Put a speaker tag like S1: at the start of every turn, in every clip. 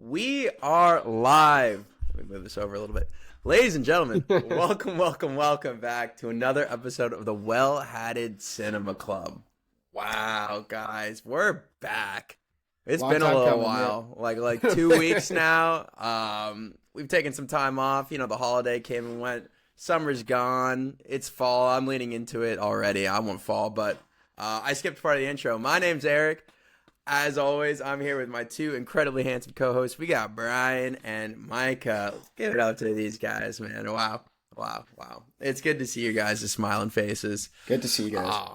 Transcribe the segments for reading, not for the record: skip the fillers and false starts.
S1: We are live. Let me move this over a little bit. Ladies and gentlemen, welcome back to another episode of the Well-Hatted Cinema Club. Wow, guys, we're back. It's been a little while, like 2 weeks now. We've taken some time off. You know, the holiday came and went. Summer's gone. It's fall. I'm leaning into it already. I want fall, but I skipped part of the intro. My name's Eric. As always, I'm here with my two incredibly handsome co-hosts. We got Brian and Micah. Let's give it up to these guys, man. Wow. It's good to see you guys' smiling faces.
S2: Good to see you guys.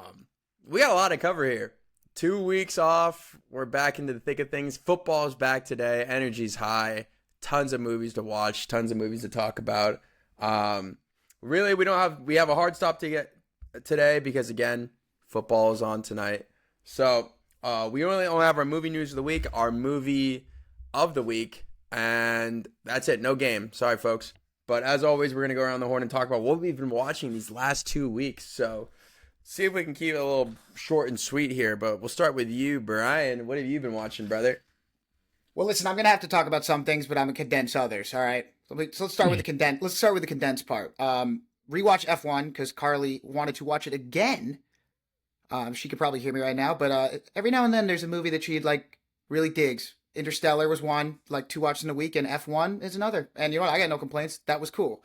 S1: We got a lot to cover here. 2 weeks off. We're back into the thick of things. Football's back today. Energy's high. Tons of movies to watch. Tons of movies to talk about. Really, we have a hard stop to get today because, again, football is on tonight. So we only have our movie news of the week, our movie of the week, and that's it. No game. Sorry, folks. But as always, we're going to go around the horn and talk about what we've been watching these last 2 weeks. So see if we can keep it a little short and sweet here. But we'll start with you, Brian. What have you been watching, brother?
S2: Well, listen, I'm going to have to talk about some things, but I'm going to condense others, all right? So let's start with the condensed part. Rewatch F1 because Carly wanted to watch it again. She could probably hear me right now, but every now and then there's a movie that she really digs. Interstellar was one, 2 watches in a week, and F1 is another. And you know what? I got no complaints. That was cool.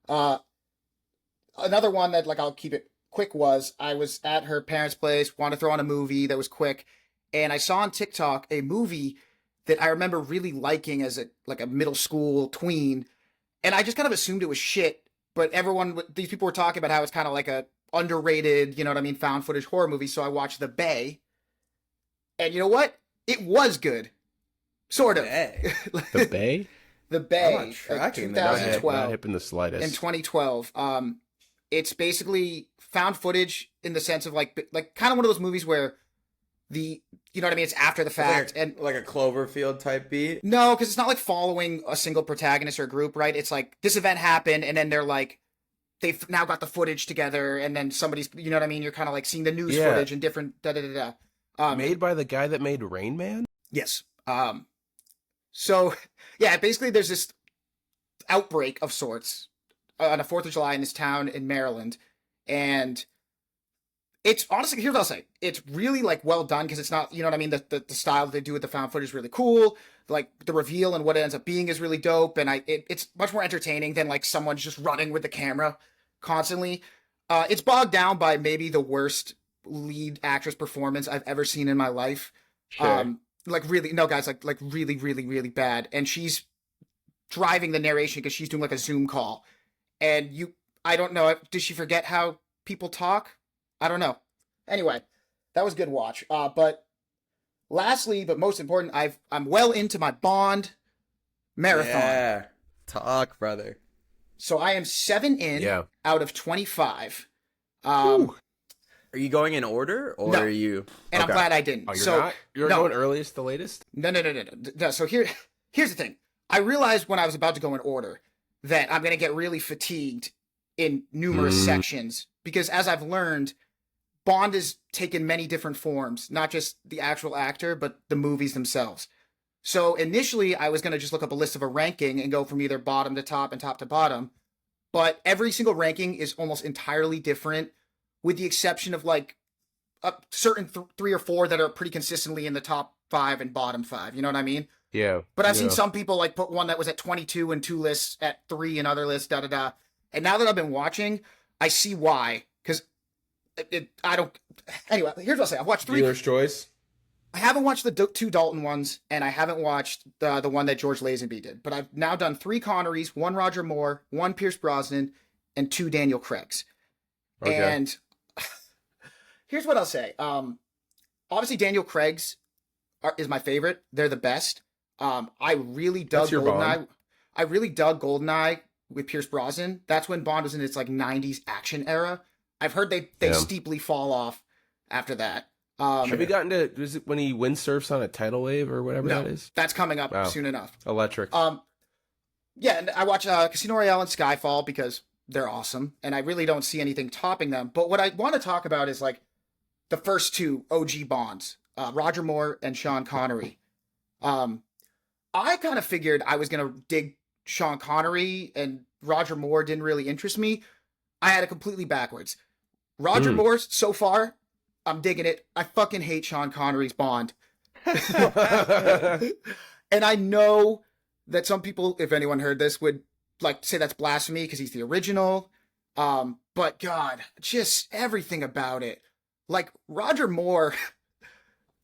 S2: Another one that I'll keep it quick was I was at her parents' place, wanted to throw on a movie that was quick, and I saw on TikTok a movie that I remember really liking as a middle school tween, and I just kind of assumed it was shit. But these people were talking about how it's kind of like a underrated, you know what I mean, found footage horror movie. So I watched The Bay, and you know what? It was good, sort of.
S3: The Bay.
S2: The Bay.
S1: I'm not tracking
S2: 2012.
S3: Not hip in the slightest.
S2: In 2012. It's basically found footage in the sense of like kind of one of those movies where you know what I mean? It's after the fact.
S1: And like a Cloverfield type beat?
S2: No, because it's not following a single protagonist or group, right? It's this event happened, and then they're they've now got the footage together, and then somebody's, you know what I mean? You're kind of seeing the news footage and different da-da-da-da.
S3: Made by the guy that made Rain Man?
S2: Yes. So, yeah, basically there's this outbreak of sorts on the 4th of July in this town in Maryland, and it's honestly, here's what I'll say. It's really well done because it's not, you know what I mean? The style that they do with the found footage is really cool. The reveal and what it ends up being is really dope. And it's much more entertaining than someone's just running with the camera constantly. It's bogged down by maybe the worst lead actress performance I've ever seen in my life.
S3: Sure.
S2: Really, no guys, really, really, really bad. And she's driving the narration because she's doing a Zoom call. And I don't know, did she forget how people talk? I don't know. Anyway, that was a good watch. But lastly, but most important, I'm well into my Bond marathon.
S1: Yeah. Talk, brother.
S2: So I am 7 in out of 25.
S1: Are you going in order, or
S2: no.
S1: are you?
S2: And I'm glad I didn't.
S3: Oh, you're not? You're going earliest to latest?
S2: No. So here's the thing. I realized when I was about to go in order that I'm going to get really fatigued in numerous sections because, as I've learned, Bond has taken many different forms, not just the actual actor, but the movies themselves. So initially, I was going to just look up a list of a ranking and go from either bottom to top and top to bottom. But every single ranking is almost entirely different, with the exception of a certain 3 or 4 that are pretty consistently in the top 5 and bottom 5. You know what I mean?
S3: Yeah.
S2: But I've seen some people put one that was at 22 and 2 lists at 3 and other lists, da-da-da. And now that I've been watching, I see why. Because I don't. Anyway, here's what I'll say. I've watched 3.
S3: Dealer's Choice.
S2: I haven't watched the 2 Dalton ones, and I haven't watched the one that George Lazenby did. But I've now done 3 Connerys, 1 Roger Moore, 1 Pierce Brosnan, and 2 Daniel Craigs.
S3: Okay.
S2: And here's what I'll say. Obviously, Daniel Craig's is my favorite. They're the best. I really dug GoldenEye. I really dug GoldenEye with Pierce Brosnan. That's when Bond was in its 90s action era. I've heard they steeply fall off after that.
S3: Have you gotten to, is it when he windsurfs on a tidal wave or whatever that is?
S2: That's coming up soon enough.
S3: Electric.
S2: Yeah, and I watch Casino Royale and Skyfall because they're awesome, and I really don't see anything topping them. But what I want to talk about is the first 2 OG Bonds, Roger Moore and Sean Connery. I kind of figured I was gonna dig Sean Connery and Roger Moore didn't really interest me. I had it completely backwards. Roger Moore, so far, I'm digging it. I fucking hate Sean Connery's Bond. And I know that some people, if anyone heard this, would like say that's blasphemy because he's the original. But God, just everything about it. Like Roger Moore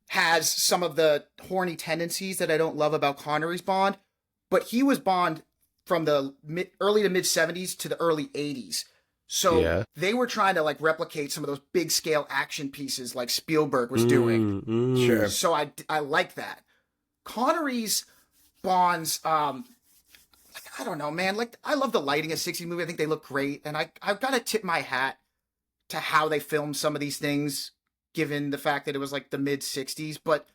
S2: has some of the horny tendencies that I don't love about Connery's Bond, but he was Bond from the early to mid 70s to the early 80s. So they were trying to like replicate some of those big scale action pieces like Spielberg was doing.
S1: Sure.
S2: So I like that. Connery's Bonds, I don't know, man. Like I love the lighting of 60s movie. I think they look great, and I've got to tip my hat to how they filmed some of these things, given the fact that it was like the mid 60s. But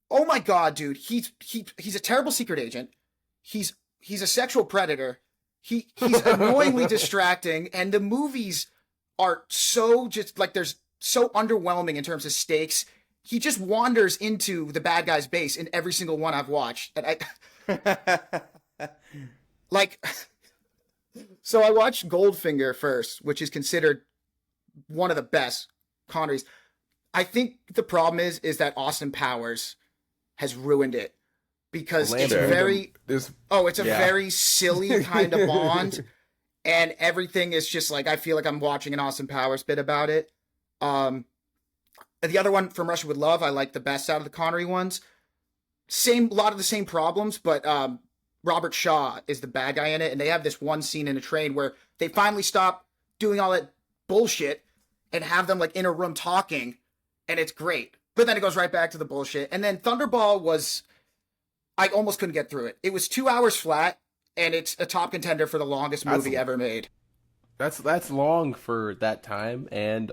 S2: oh my God, dude, he's a terrible secret agent. He's a sexual predator. He's annoyingly distracting, and the movies are so just like there's so underwhelming in terms of stakes. He just wanders into the bad guy's base in every single one I've watched, and I like. So I watched Goldfinger first, which is considered one of the best Connerys. I think the problem is that Austin Powers has ruined it. Because it's very, it's a very silly kind of Bond, and everything is just like I feel like I'm watching an Austin Powers bit about it. The other one, From Russia with Love, I like the best out of the Connery ones. A lot of the same problems, but Robert Shaw is the bad guy in it, and they have this one scene in a train where they finally stop doing all that bullshit and have them like in a room talking, and it's great. But then it goes right back to the bullshit. And then Thunderball was. I almost couldn't get through it. It was 2 hours flat, and it's a top contender for the longest movie ever made.
S3: That's long for that time, and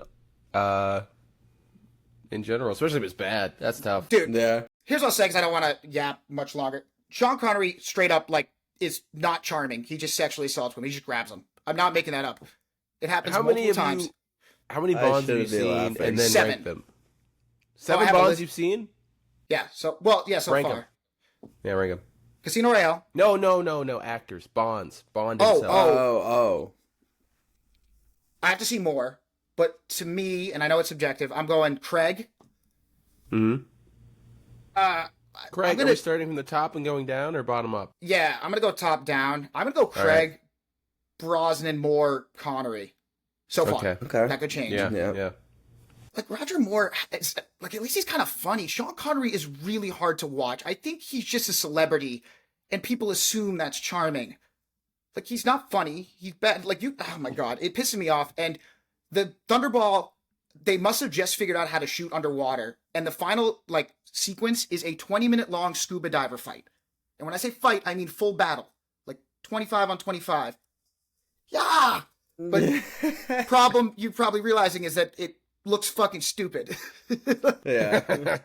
S3: in general, especially if it's bad. That's tough.
S2: Dude,
S1: Yeah.
S2: Here's what I'll say, because I don't want to yap much longer. Sean Connery straight up, like, is not charming. He just sexually assaults women. He just grabs them. I'm not making that up. It happens multiple times.
S3: How many Bonds have you seen,
S1: laughing.
S3: and then
S2: 7.
S3: rank them? 7 Bonds you've seen?
S2: Yeah, so
S3: Rank
S2: far.
S3: 'em. Yeah, rank them.
S2: Casino Royale.
S3: No, actors. Bond himself.
S1: Oh.
S2: I have to see more, but to me, and I know it's subjective, I'm going Craig.
S3: Mm-hmm. Craig,
S2: are
S3: we starting from the top and going down, or bottom up?
S2: Yeah, I'm going to go top down. I'm going to go Craig, Brosnan, Moore, Connery. So far.
S3: Okay.
S2: That could change.
S3: Yeah.
S2: Like, Roger Moore, like, at least he's kind of funny. Sean Connery is really hard to watch. I think he's just a celebrity, and people assume that's charming. Like, he's not funny. He's bad. Like, oh my God, it pisses me off. And the Thunderball, they must have just figured out how to shoot underwater. And the final, like, sequence is a 20-minute long scuba diver fight. And when I say fight, I mean full battle. Like, 25 on 25. Yeah! But problem you're probably realizing is that it looks fucking stupid.
S1: Yeah.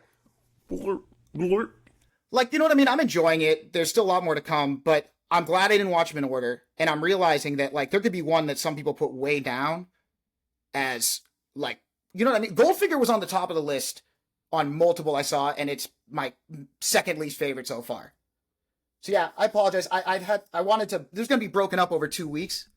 S2: Like, you know what I mean? I'm enjoying it. There's still a lot more to come, but I'm glad I didn't watch them in order. And I'm realizing that, like, there could be one that some people put way down as, like, you know what I mean? Goldfinger was on the top of the list on multiple I saw, and it's my second least favorite so far. So yeah, I apologize. I wanted to, this is going to be broken up over 2 weeks.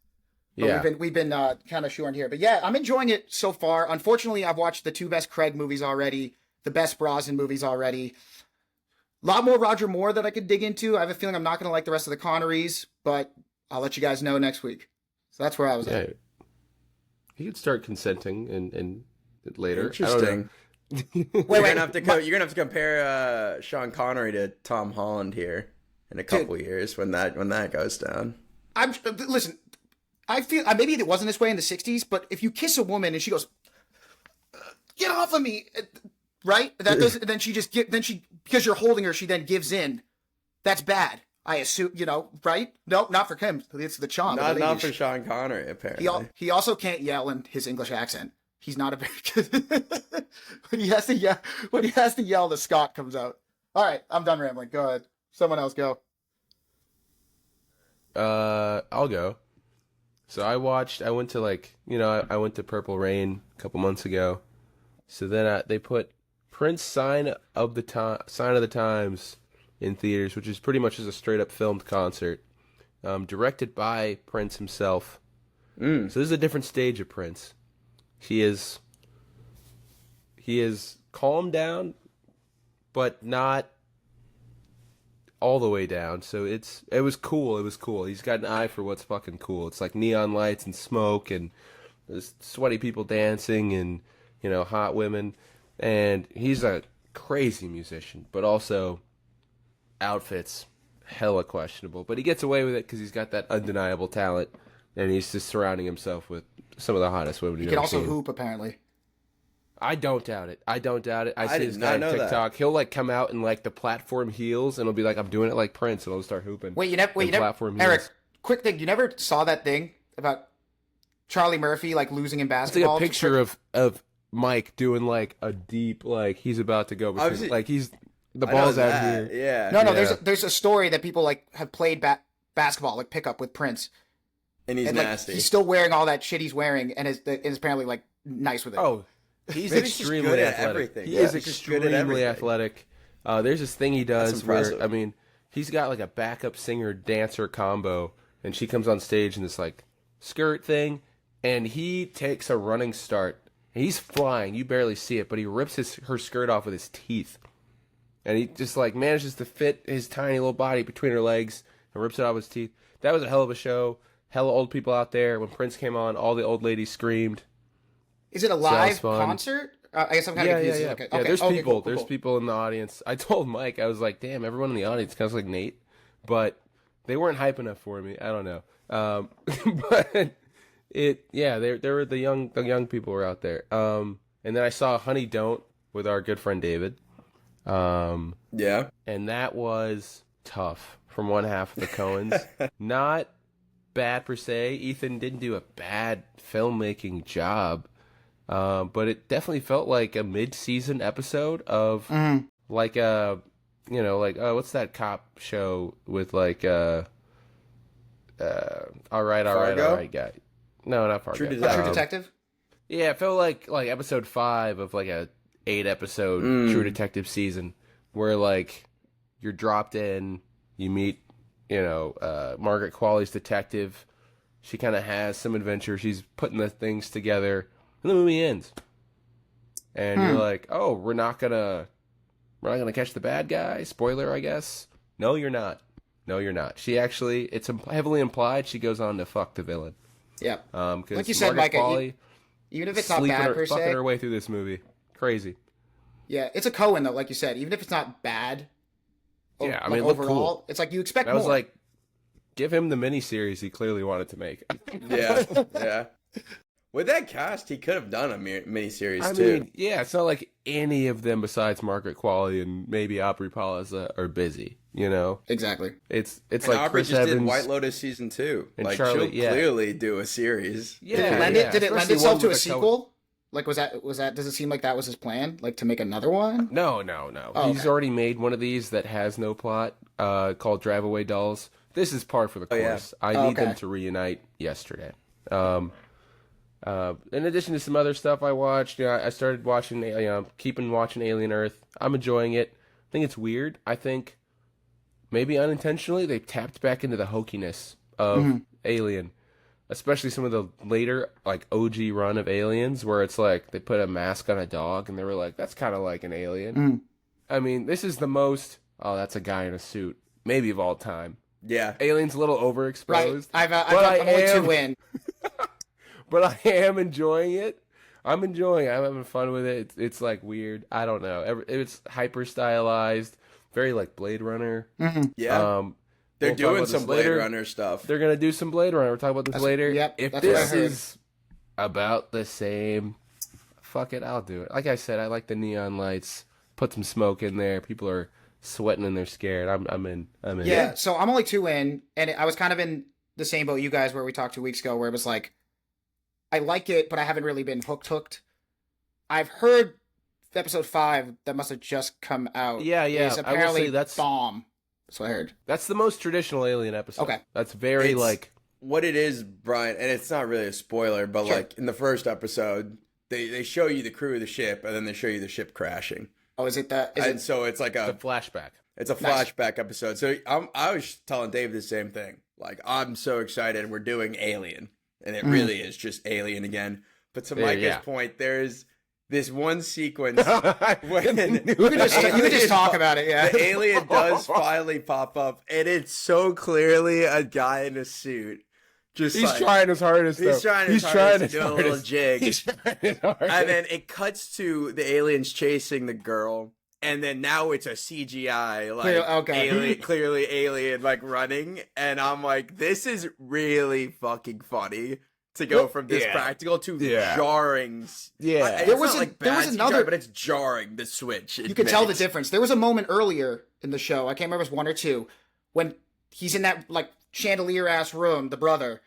S3: Yeah.
S2: We've been kind of shoehorned here. But yeah, I'm enjoying it so far. Unfortunately, I've watched the 2 best Craig movies already, the best Brosnan movies already. A lot more Roger Moore that I could dig into. I have a feeling I'm not going to like the rest of the Connerys, but I'll let you guys know next week. So that's where I was at.
S3: You could start consenting and later.
S1: Interesting.
S2: Wait,
S1: You're gonna have to compare Sean Connery to Tom Holland here in a couple years when that goes down.
S2: Listen, I feel maybe it wasn't this way in the 60s, but if you kiss a woman and she goes, "Get off of me," right? That doesn't. Then she just because you're holding her, she then gives in. That's bad. I assume, right? No, not for him. It's the charm.
S1: Not for Sean Connery, apparently.
S2: He also can't yell in his English accent. He's not a very good. when he has to yell, the Scott comes out. All right, I'm done rambling. Go ahead. Someone else go.
S3: I'll go. So I went to I went to Purple Rain a couple months ago. So then they put Prince Sign of the Times in theaters, which is pretty much just a straight up filmed concert, directed by Prince himself. So this is a different stage of Prince. He is calmed down, but not all the way down. So it was cool. It was cool. He's got an eye for what's fucking cool. It's like neon lights and smoke and there's sweaty people dancing and, you know, hot women. And he's a crazy musician, but also outfits hella questionable. But he gets away with it because he's got that undeniable talent, and he's just surrounding himself with some of the hottest women
S2: He
S3: you've
S2: can
S3: ever
S2: also
S3: seen.
S2: hoop, apparently.
S3: I don't doubt it. I don't doubt it. I see
S1: did
S3: this
S1: not
S3: guy on
S1: know that.
S3: TikTok. He'll like come out in like the platform heels, and he'll be like, "I'm doing it like Prince," and he'll start hooping.
S2: Wait, you never,
S3: platform
S2: Eric,
S3: heels.
S2: quick thing. You never saw that thing about Charlie Murphy, like, losing in
S3: It's like
S2: basketball?
S3: a picture of Mike doing like a deep, like he's about to go,
S1: Obviously-
S3: like he's the
S1: I know
S3: ball's out
S1: that,
S3: here.
S1: Yeah.
S2: No,
S3: Yeah.
S2: there's a story that people, like, have played basketball, like, pickup with Prince.
S1: And he's
S2: And, like,
S1: nasty.
S2: he's still wearing all that shit he's wearing, and is apparently, like, nice with it.
S3: Oh, he's
S1: Maybe he's just
S3: extremely
S1: good at
S3: athletic.
S1: everything.
S3: He
S1: Yeah,
S3: is
S1: he's just good at
S3: extremely
S1: everything.
S3: athletic. There's this thing he
S1: That's
S3: does where,
S1: impressive.
S3: I mean, he's got like a backup singer dancer combo, and she comes on stage in this like skirt thing, and he takes a running start. He's flying, you barely see it, but he rips her skirt off with his teeth, and he just like manages to fit his tiny little body between her legs and rips it off with his teeth. That was a hell of a show. Hella old people out there. When Prince came on, all the old ladies screamed.
S2: Is it a
S3: that was
S2: live
S3: fun.
S2: concert? I guess I'm kind of
S3: Yeah,
S2: confused.
S3: yeah.
S2: Okay.
S3: Yeah,
S2: Okay.
S3: there's
S2: Okay,
S3: people.
S2: cool,
S3: There's
S2: cool.
S3: people in the audience. I told Mike, I was like, "Damn, everyone in the audience kind of like Nate," but they weren't hype enough for me. I don't know. But there were the young people were out there. And then I saw Honey Don't with our good friend David.
S1: Yeah.
S3: And that was tough from one half of the Coens. Not bad per se. Ethan didn't do a bad filmmaking job. But it definitely felt like a mid-season episode of like a, you know, like, what's that cop show with like all right guy. No, not Fargo.
S1: True
S2: True
S1: Detective.
S2: Detective?
S3: Yeah, it felt like episode 5 of like a 8-episode True Detective season where like you're dropped in, you meet, you know, Margaret Qualley's detective. She kind of has some adventure. She's putting the things together, and the movie ends. And you're like, "Oh, we're not gonna catch the bad guy." Spoiler, I guess. No, you're not. No, you're not. She actually, it's heavily implied she goes on to fuck the villain.
S2: Yeah.
S3: Because
S2: Like you said,
S3: Margaret
S2: Micah,
S3: Qualley
S2: Even if it's not
S3: sleeping
S2: bad
S3: her,
S2: per
S3: fucking
S2: se.
S3: her way through this movie. Crazy.
S2: Yeah, it's a Cohen though, like you said. Even if it's not bad.
S3: Yeah, I
S2: like,
S3: mean, it looked
S2: overall,
S3: cool.
S2: it's like you expect
S3: I
S2: more.
S3: was like, give him the miniseries he clearly wanted to make.
S1: Yeah. Yeah. With that cast, he could have done a miniseries
S3: I
S1: too.
S3: mean, yeah, it's not like any of them besides Margaret Qualley and maybe Aubrey Plaza are busy. You know,
S2: exactly.
S3: it's
S1: and
S3: like
S1: Aubrey
S3: Chris
S1: just
S3: Evans.
S1: did White Lotus season 2.
S3: and
S1: Like
S3: Charlie-
S1: she'll
S3: yeah.
S1: clearly do a series.
S3: Yeah,
S2: Did it lend
S3: yeah,
S2: Did it lend
S3: especially
S2: itself
S3: one
S2: to a
S3: with a Cohen.
S2: sequel? Like was that? Does it seem like that was his plan? Like to make another one?
S3: No.
S2: Oh,
S3: He's
S2: okay.
S3: already made one of these that has no plot, called Drive Away Dolls. This is par for the
S1: yeah.
S3: course. I
S2: Oh,
S3: need them
S2: okay.
S3: to reunite yesterday. In addition to some other stuff I watched, I started watching, keeping watching Alien Earth. I'm enjoying it. I think it's weird. I think maybe unintentionally they tapped back into the hokiness of Alien, especially some of the later like OG run of Aliens, where it's like they put a mask on a dog and they were like, that's kind of like an alien. I mean, this is the most. Oh, that's a guy in a suit, maybe of all time.
S1: Yeah.
S3: Alien's a little
S2: Right.
S3: overexposed.
S2: I'm
S3: I
S2: only
S3: am-
S2: 2 in.
S3: But I am enjoying it. I'm enjoying it. I'm having fun with it. It's like weird. I don't know. It's hyper stylized, very like Blade Runner.
S1: Yeah. They're
S3: We'll talk
S1: doing
S3: about
S1: some
S3: this
S1: Blade
S3: later.
S1: Runner stuff.
S3: They're gonna do some Blade Runner. We'll talk about this later.
S2: yep,
S3: if
S2: that's what I
S3: this
S2: heard.
S3: is about the same, fuck it, I'll do it. Like I said, I like the neon lights. Put some smoke in there. People are sweating and they're scared. I'm in.
S2: Yeah, so I'm only 2 in, and I was kind of in the same boat you guys where we talked 2 weeks ago, where it was like, I like it, but I haven't really been hooked. I've heard episode 5 that must have just come out.
S3: Yeah.
S2: Is
S3: I will say
S2: apparently
S3: that's
S2: bomb. That's what I heard.
S3: the most traditional Alien episode.
S2: Okay.
S3: That's very
S1: It's-
S3: like.
S1: What it is, Brian, and it's not really a spoiler, but
S2: Sure.
S1: like in the first episode, they show you the crew of the ship, and then they show you the ship crashing.
S2: Oh, is it that? Is
S1: And
S2: it?
S1: so it's like
S3: The
S1: a
S3: flashback.
S1: It's a
S2: Nice.
S1: flashback episode. So I was telling Dave the same thing. Like, I'm so excited. We're doing Alien, and it really is just Alien again. But to Micah's point, there's this one sequence when
S2: You could just talk about it, yeah.
S1: the alien does finally pop up, and it's so clearly a guy in a suit. Just
S3: He's
S1: like,
S3: trying his hardest.
S1: He's
S3: though.
S1: trying his
S3: He's
S1: hardest to
S3: trying
S1: do a
S3: his
S1: little
S3: hardest.
S1: jig.
S3: He's trying his hardest.
S1: And then it cuts to the aliens chasing the girl, and then now it's a CGI clearly alien like running, and I'm like, this is really fucking funny to go from this practical to jarring.
S3: Yeah.
S1: There was another, but it's jarring. The switch.
S2: You can tell the difference. There was a moment earlier in the show, I can't remember if it was one or two, when he's in that like chandelier ass room, the brother.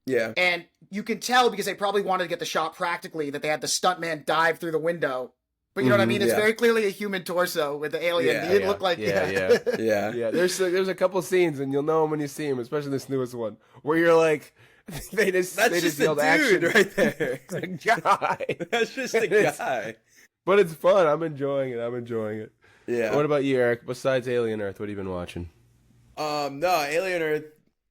S1: Yeah.
S2: And you can tell because they probably wanted to get the shot practically that they had the stuntman dive through the window. But you know what I mean? It's very clearly a human torso with the alien.
S1: Yeah,
S2: He didn't look like
S1: Yeah.
S3: There's a couple scenes, and you'll know them when you see them, especially this newest one, where you're like, they just
S1: That's
S3: yelled
S1: the
S3: action
S1: dude right there.
S3: It's a guy.
S1: That's just a guy.
S3: But it's fun. I'm enjoying it.
S1: Yeah.
S3: What about you, Eric? Besides Alien Earth, what have you been watching?
S1: No, Alien Earth,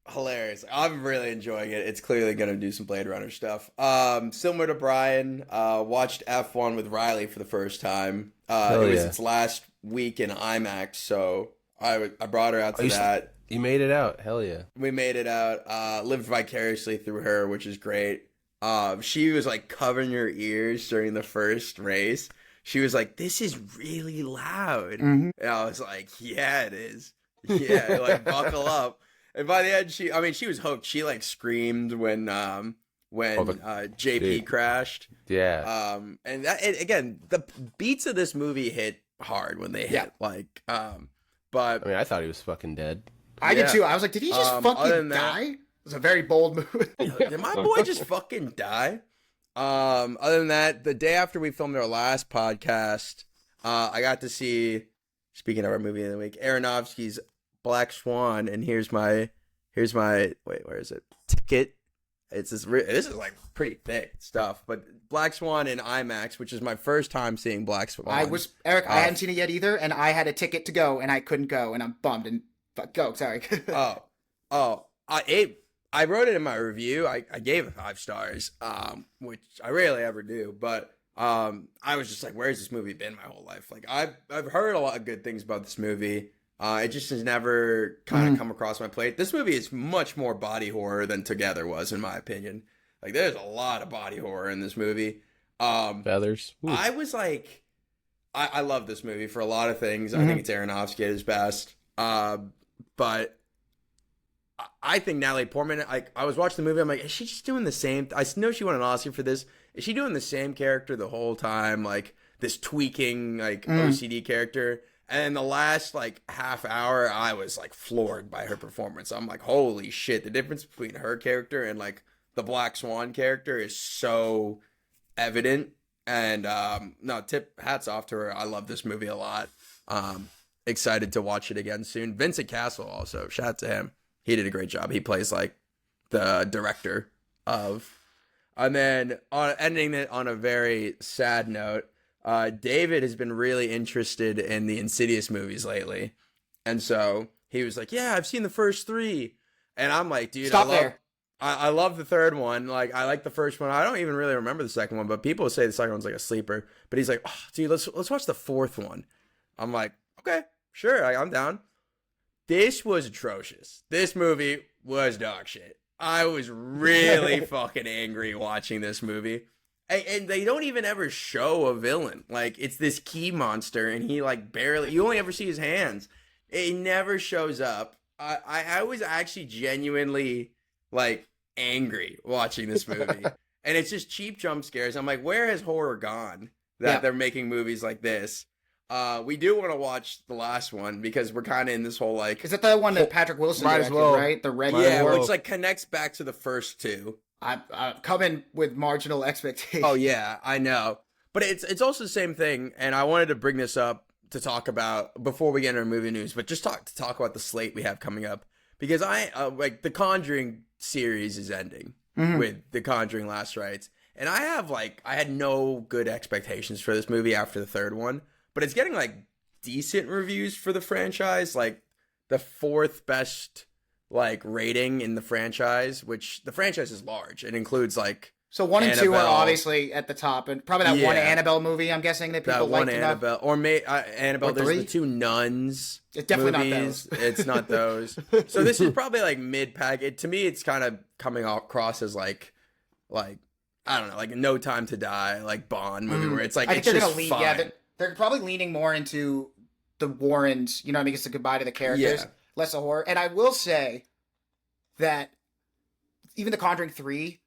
S1: hilarious. I'm really enjoying it. It's clearly gonna do some Blade Runner stuff. Similar to Brian, watched F1 with Riley for the first time. It was its last week in IMAX, so I brought her out to that.
S3: You made it out. Hell yeah.
S1: We made it out. Lived vicariously through her, which is great. She was like covering her ears during the first race. She was like, "This is really loud." And I was like, "Yeah, it is. Yeah, like buckle up." And by the end, she was hooked. She like screamed when JP crashed.
S3: Yeah.
S1: And again, the beats of this movie hit hard when they hit. But
S3: I mean, I thought he was fucking dead.
S2: I did too. I was like, did he just fucking die? It was a very bold move.
S1: Did my boy just fucking die? Other than that, the day after we filmed our last podcast, I got to see, speaking of our movie of the week, Aronofsky's Black Swan, and here's my wait, where is it? Ticket. It's this is like pretty thick stuff, but Black Swan in IMAX, which is my first time seeing Black Swan.
S2: I hadn't seen it yet either, and I had a ticket to go, and I couldn't go, and I'm bummed. And go, sorry.
S1: I wrote it in my review. I gave it 5 stars, which I rarely ever do, but I was just like, where's this movie been my whole life? Like I've heard a lot of good things about this movie. It just has never kind of come across my plate. This movie is much more body horror than Together was, in my opinion. Like there's a lot of body horror in this movie.
S3: Feathers. Ooh.
S1: I was like, I love this movie for a lot of things. I think it's Aronofsky at his best. But I think Natalie Portman, I was watching the movie, I'm like, is she just doing the same? I know she won an Oscar for this. Is she doing the same character the whole time? Like this tweaking, like OCD character? And the last like half hour, I was like floored by her performance. I'm like, holy shit. The difference between her character and like the Black Swan character is so evident. And hats off to her. I love this movie a lot. Excited to watch it again soon. Vincent Castle also, shout out to him. He did a great job. He plays like the director of. And then ending it on a very sad note, David has been really interested in the Insidious movies lately. And so he was like, yeah, I've seen the first 3. And I'm like, dude, I love the third one. Like, I like the first one. I don't even really remember the second one, but people say the second one's like a sleeper. But he's like, oh, dude, let's watch the 4th one. I'm like, okay, sure, I'm down. This was atrocious. This movie was dog shit. I was really fucking angry watching this movie. And they don't even ever show a villain. Like, it's this key monster, and he, like, barely... You only ever see his hands. It never shows up. I was actually genuinely, like, angry watching this movie. And it's just cheap jump scares. I'm like, where has horror gone that they're making movies like this? We do want to watch the last one because we're kind of in this whole like...
S2: Is that the one that Patrick Wilson directed, right? The Red
S1: War. Which like connects back to the first 2.
S2: I'm coming with marginal expectations.
S1: Oh yeah, I know. But it's also the same thing, and I wanted to bring this up to talk about before we get into our movie news, but just talk about the slate we have coming up. Because like the Conjuring series is ending with The Conjuring Last Rites. And I had no good expectations for this movie after the 3rd one. But it's getting like decent reviews for the franchise, like the fourth best like rating in the franchise, which the franchise is large. It includes like
S2: So 1 and 2 are
S1: Annabelle.
S2: obviously at the top, and probably that one
S1: Yeah.
S2: Annabelle movie. I'm guessing that people
S1: that one
S2: liked enough.
S1: Annabelle, or Annabelle.
S2: Or
S1: There's
S2: 3?
S1: the two nuns.
S2: It's definitely not
S1: movies.
S2: those.
S1: It's not those. So this is probably like mid pack. To me, it's kind of coming across as like I don't know, like No Time to Die, like Bond movie, where it's like
S2: I think
S1: it's
S2: they're
S1: just
S2: gonna lean.
S1: fine.
S2: Yeah, they're probably leaning more into the Warrens. You know what I mean? It's a goodbye to the characters,
S1: Yeah.
S2: less a horror. And I will say that even The Conjuring 3,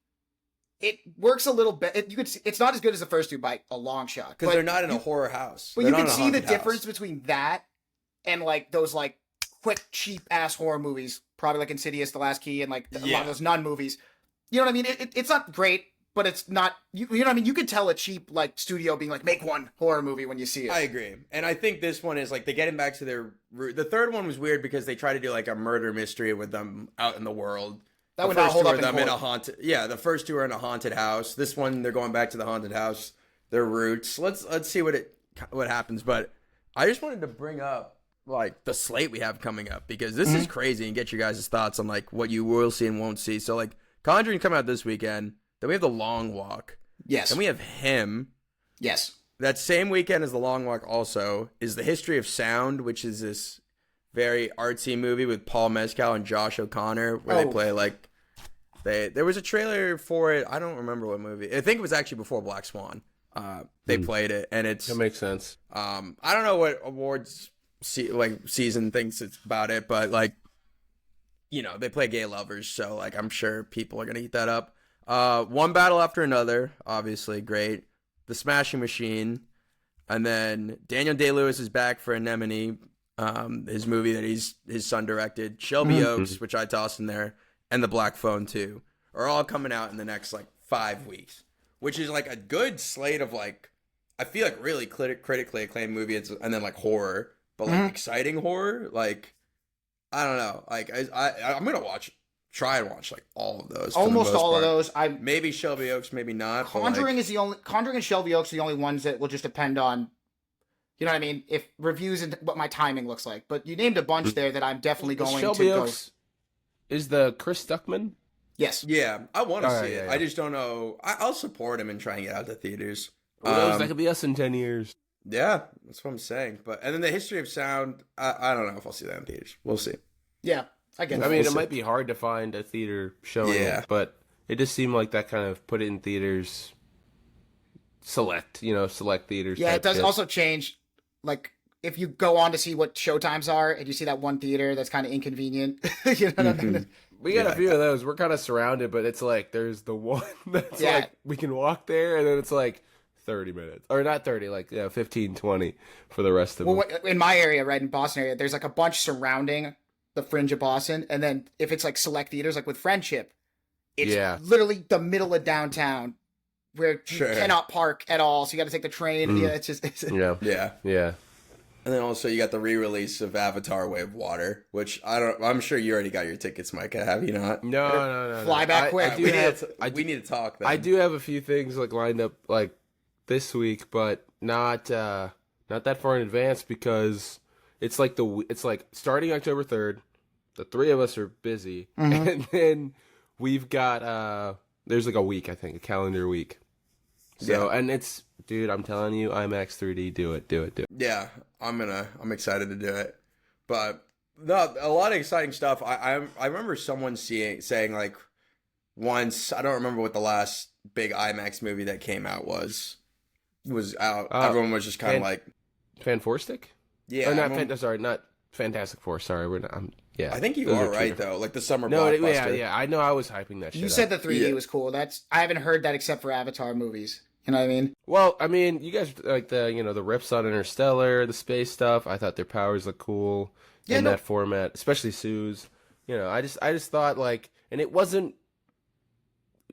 S2: it works a little bit. You could see, it's not as good as the first two by a long shot
S1: Because
S2: but
S1: they're not in a
S2: you-
S1: horror house.
S2: But
S1: They're
S2: you
S1: not
S2: can
S1: in a
S2: see the
S1: haunted house.
S2: difference between that and like those like quick cheap ass horror movies, probably like Insidious, The Last Key, and like a lot
S1: Yeah.
S2: of those nun movies. You know what I mean? It's not great, but it's not. You know what I mean? You could tell a cheap like studio being like, make one horror movie when you see it.
S1: I agree, and I think this one is like they getting back to their root. The third one was weird because they try to do like a murder mystery with them out in the world.
S2: That
S1: The
S2: would not
S1: first
S2: hold
S1: two
S2: up
S1: are
S2: in
S1: them in a
S2: court.
S1: haunted. Yeah, the first two are in a haunted house. This one they're going back to the haunted house. Their roots. Let's see what happens. But I just wanted to bring up like the slate we have coming up because this is crazy and get your guys' thoughts on like what you will see and won't see. So like Conjuring come out this weekend. Then we have The Long Walk.
S2: Yes.
S1: Then we have Him.
S2: Yes.
S1: That same weekend as The Long Walk also is The History of Sound, which is this very artsy movie with Paul Mescal and Josh O'Connor where they
S2: Oh.
S1: play like there was a trailer for it. I don't remember what movie. I think it was actually before Black Swan. They played it and it's
S3: That makes sense.
S1: I don't know what awards season thinks it's about it, but like they play gay lovers, so like I'm sure people are going to eat that up. One Battle After Another, obviously great. The Smashing Machine, and then Daniel Day-Lewis is back for Anemone, his movie that his son directed. Shelby Oaks, which I tossed in there, and The Black Phone 2 are all coming out in the next like 5 weeks, which is like a good slate of like I feel like really critically acclaimed movie, and then like horror, but like exciting horror. Like I don't know, like I'm gonna try and watch like all of those. for the
S2: Almost
S1: most
S2: all
S1: part.
S2: of those.
S1: Maybe Shelby Oaks, maybe not. but,
S2: Conjuring
S1: like,
S2: is the only. Conjuring and Shelby Oaks are the only ones that will just depend on. You know what I mean? If reviews and what my timing looks like. But you named a bunch there that I'm definitely going
S3: Shelby
S2: to go.
S3: Oaks is the Chris Stuckman.
S2: Yes.
S1: yeah, I want to
S3: All
S1: see
S3: right,
S1: it.
S3: yeah.
S1: I just don't know. I'll support him and try and get out to theaters.
S3: Who knows?
S1: Um,
S3: That could be us in 10 years.
S1: Yeah, that's what I'm saying. And then The History of Sound. I don't know if I'll see that in theaters. We'll see.
S2: Yeah. I get
S3: I
S2: it.
S3: mean,
S1: We'll
S3: it
S1: see.
S3: might be hard to find a theater showing
S1: Yeah.
S3: it, but it just seemed like that kind of put it in theaters. Select theaters.
S2: Yeah,
S3: type
S2: it does
S3: shit.
S2: also change. Like, if you go on to see what showtimes are and you see that one theater that's kind of inconvenient. You know what I mean?
S3: We got
S1: Yeah.
S3: a few of those. We're kind of surrounded, but it's like there's the one that's
S2: Yeah.
S3: like we can walk there, and then it's like 30 minutes. Or not 30, like 15, 20 for the rest of
S2: Well,
S3: them.
S2: in my area, right, in Boston area, there's like a bunch surrounding the fringe of Boston. And then if it's like select theaters, like with Friendship, it's
S3: Yeah.
S2: literally the middle of downtown where you
S1: Sure.
S2: cannot park at all. So you got to take the train. Yeah, it's just.
S3: Yeah.
S1: Yeah.
S3: Yeah.
S1: And then also you got the re-release of Avatar: Way of Water, which I'm sure you already got your tickets, Micah. Have you not?
S3: No.
S2: Fly back quick.
S3: I do
S1: we,
S3: have,
S1: we need to talk. Then.
S3: I do have a few things like lined up like this week, but not that far in advance because it's like starting October 3rd. The three of us are busy, and then we've got there's like a week, I think, a calendar week. So
S1: Yeah.
S3: and it's dude, I'm telling you, IMAX 3D, do it.
S1: Yeah, I'm excited to do it. But no, a lot of exciting stuff. I remember someone saying like once, I don't remember what the last big IMAX movie that came out was out. Everyone was just kind of like,
S3: Fan Four Stick?
S1: yeah.
S3: Or not
S1: everyone-
S3: sorry, not Fantastic Four. Sorry, we're not. Yeah,
S1: I think you
S3: those
S1: are
S3: two
S1: right
S3: different-
S1: though. Like the summer
S3: No,
S1: blockbuster.
S3: yeah. I know. I was hyping that shit.
S2: You
S3: up.
S2: said the 3D
S1: Yeah.
S2: was cool. I haven't heard that except for Avatar movies. You know what I mean?
S3: Well, I mean, you guys like the rips on Interstellar, the space stuff. I thought their powers looked cool
S2: Yeah,
S3: in
S2: no-
S3: that format, especially Sue's. I just thought like, and it wasn't.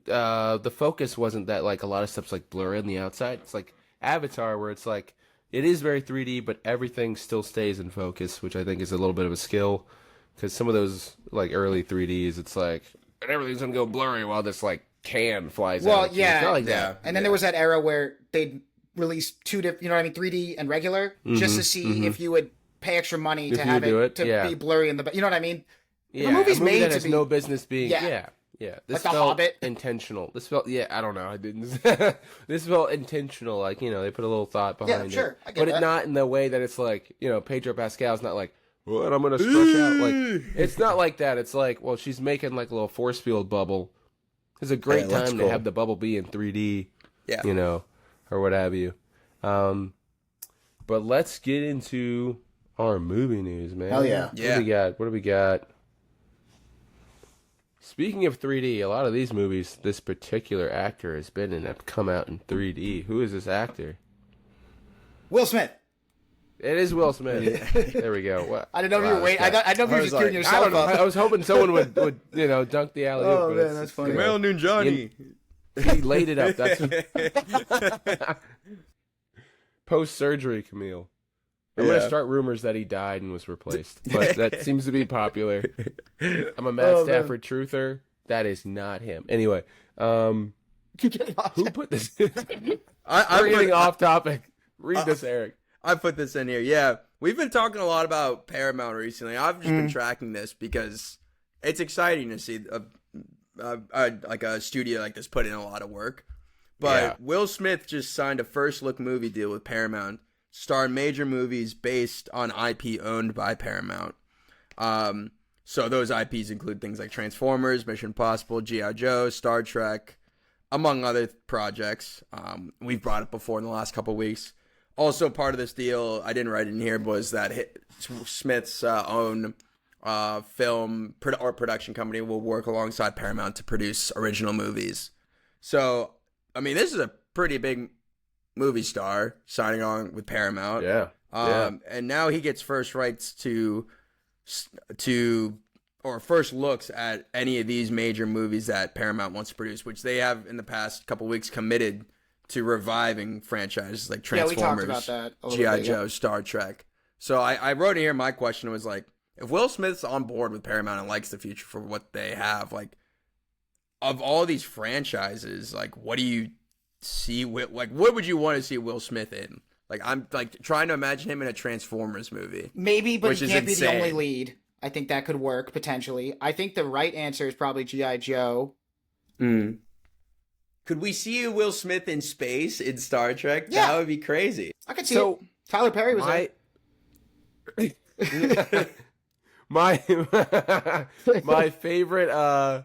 S3: The focus wasn't that like a lot of stuff's like blurry on the outside. It's like Avatar, where it's like it is very 3D, but everything still stays in focus, which I think is a little bit of a skill. Because some of those like early 3Ds, it's like and everything's gonna go blurry while this like can flies out.
S2: Well,
S3: It's
S2: yeah.
S3: not like
S1: Yeah.
S3: that.
S2: And then there was that era where they'd release two different, you know what I mean, 3D and regular, just to see if you would pay extra money
S3: If
S2: to
S3: you
S2: have
S3: would do
S2: it
S3: it,
S2: to
S3: yeah.
S2: be blurry in the, you know what I mean?
S3: Yeah,
S2: movie's
S3: a movie
S2: made
S3: that
S2: to
S3: has
S2: be-
S3: no business being.
S2: Yeah.
S3: Yeah.
S2: Like
S3: This
S2: The
S3: felt
S2: Hobbit.
S3: intentional. This felt. Yeah, I don't know. I didn't. This felt intentional. Like, you know, they put a little thought behind it.
S2: sure, I get
S3: but
S2: that.
S3: it not in the way that it's like, you know, Pedro Pascal's not like, what, I'm gonna stretch out. Like, it's not like that. It's like, well, she's making like a little force field bubble. It's a great
S1: Yeah, that's
S3: time
S1: cool.
S3: to have the bubble be in 3D.
S1: Yeah.
S3: You know, or what have you. But let's get into our movie news, man.
S2: Hell yeah.
S3: What do we got? Speaking of 3D, a lot of these movies, this particular actor has been in have come out in 3D. Who is this actor?
S2: Will Smith.
S3: It is Will Smith. There we go. What?
S2: I didn't know if you were
S3: Wow,
S2: waiting. I didn't know if you were
S1: was
S2: just queuing
S1: like,
S3: I
S2: yourself
S3: don't know.
S2: up.
S3: I was hoping someone would you know, dunk the alley.
S2: Oh, man, that's funny.
S1: Camille Nunjani.
S3: He laid it up. That's post surgery, Camille. I'm gonna
S1: Yeah.
S3: start rumors that he died and was replaced, but that seems to be popular. I'm a Matt
S2: Oh, man.
S3: Stafford truther. That is not him. Anyway, who put this? We're getting off topic. Read this, Eric.
S1: I put this in here. Yeah, we've been talking a lot about Paramount recently. I've just been tracking this because it's exciting to see like a studio like this put in a lot of work. But
S3: Yeah.
S1: Will Smith just signed a first look movie deal with Paramount, star in major movies based on IP owned by Paramount. So those IPs include things like Transformers, Mission Impossible, G.I. Joe, Star Trek, among other projects. We've brought it before in the last couple of weeks. Also, part of this deal, I didn't write it in here, was that Smith's own film or production company will work alongside Paramount to produce original movies. So, I mean, this is a pretty big movie star signing on with Paramount.
S3: Yeah.
S1: And now he gets first rights to or first looks at any of these major movies that Paramount wants to produce, which they have in the past couple weeks committed to reviving franchises like
S2: Yeah, we
S1: Transformers,
S2: talked about that a little
S1: G.I.
S2: bit, yeah.
S1: Joe, Star Trek. So I wrote in here, my question was like, if Will Smith's on board with Paramount and likes the future for what they have, like, of all these franchises, like, what do you see? Like, what would you want to see Will Smith in? Like, I'm like trying to imagine him in a Transformers movie.
S2: Maybe, but
S1: Which
S2: he
S1: is
S2: can't be the
S1: insane.
S2: only lead. I think that could work potentially. I think the right answer is probably G.I. Joe.
S1: Could we see Will Smith in space in Star Trek?
S2: Yeah.
S1: That would be crazy.
S2: I could see
S3: So,
S2: it. Tyler Perry was there.
S3: my my favorite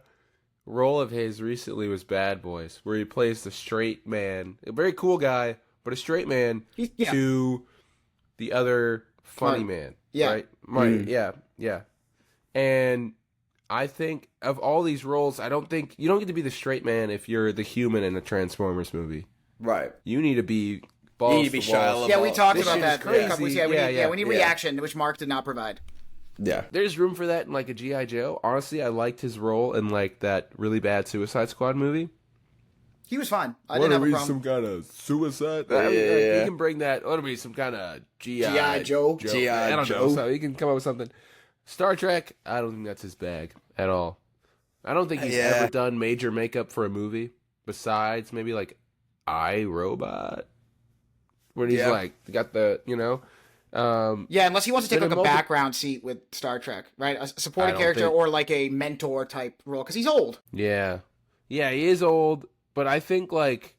S3: role of his recently was Bad Boys, where he plays the straight man, a very cool guy, but a straight man
S2: Yeah.
S3: to the other funny
S2: Mark.
S3: man.
S2: Yeah.
S3: Right? Yeah. And I think of all these roles, I don't think you don't get to be the straight man if you're the human in a Transformers movie.
S1: Right.
S3: You need to be balls
S1: You need to be
S3: to walls.
S1: Shia
S2: Yeah, we talked
S3: This
S2: about
S3: shit
S2: that
S3: is
S2: a couple weeks.
S3: crazy.
S2: Yeah, we need,
S3: Yeah,
S2: we need
S1: yeah.
S2: reaction, which Mark did not provide.
S1: Yeah.
S3: There's room for that in like a G.I. Joe. Honestly, I liked his role in like that really bad Suicide Squad movie.
S2: He was fine. I didn't have a problem.
S3: kind of suicide?
S1: Yeah.
S3: You can bring that. Let it be some kind of
S2: G.I. Joe.
S1: G.I.
S3: I don't
S1: Joe.
S3: know. So you can come up with something. Star Trek, I don't think that's his bag at all. I don't think he's
S1: Yeah.
S3: ever done major makeup for a movie besides maybe like iRobot, where he's
S1: Yeah.
S3: like got the
S2: Yeah, unless he wants to take
S3: But
S2: like a
S3: in multi-
S2: background seat with Star Trek, right? A supporting
S3: I don't
S2: character
S3: think-
S2: or like a mentor type role, because he's old.
S3: yeah, he is old, but I think like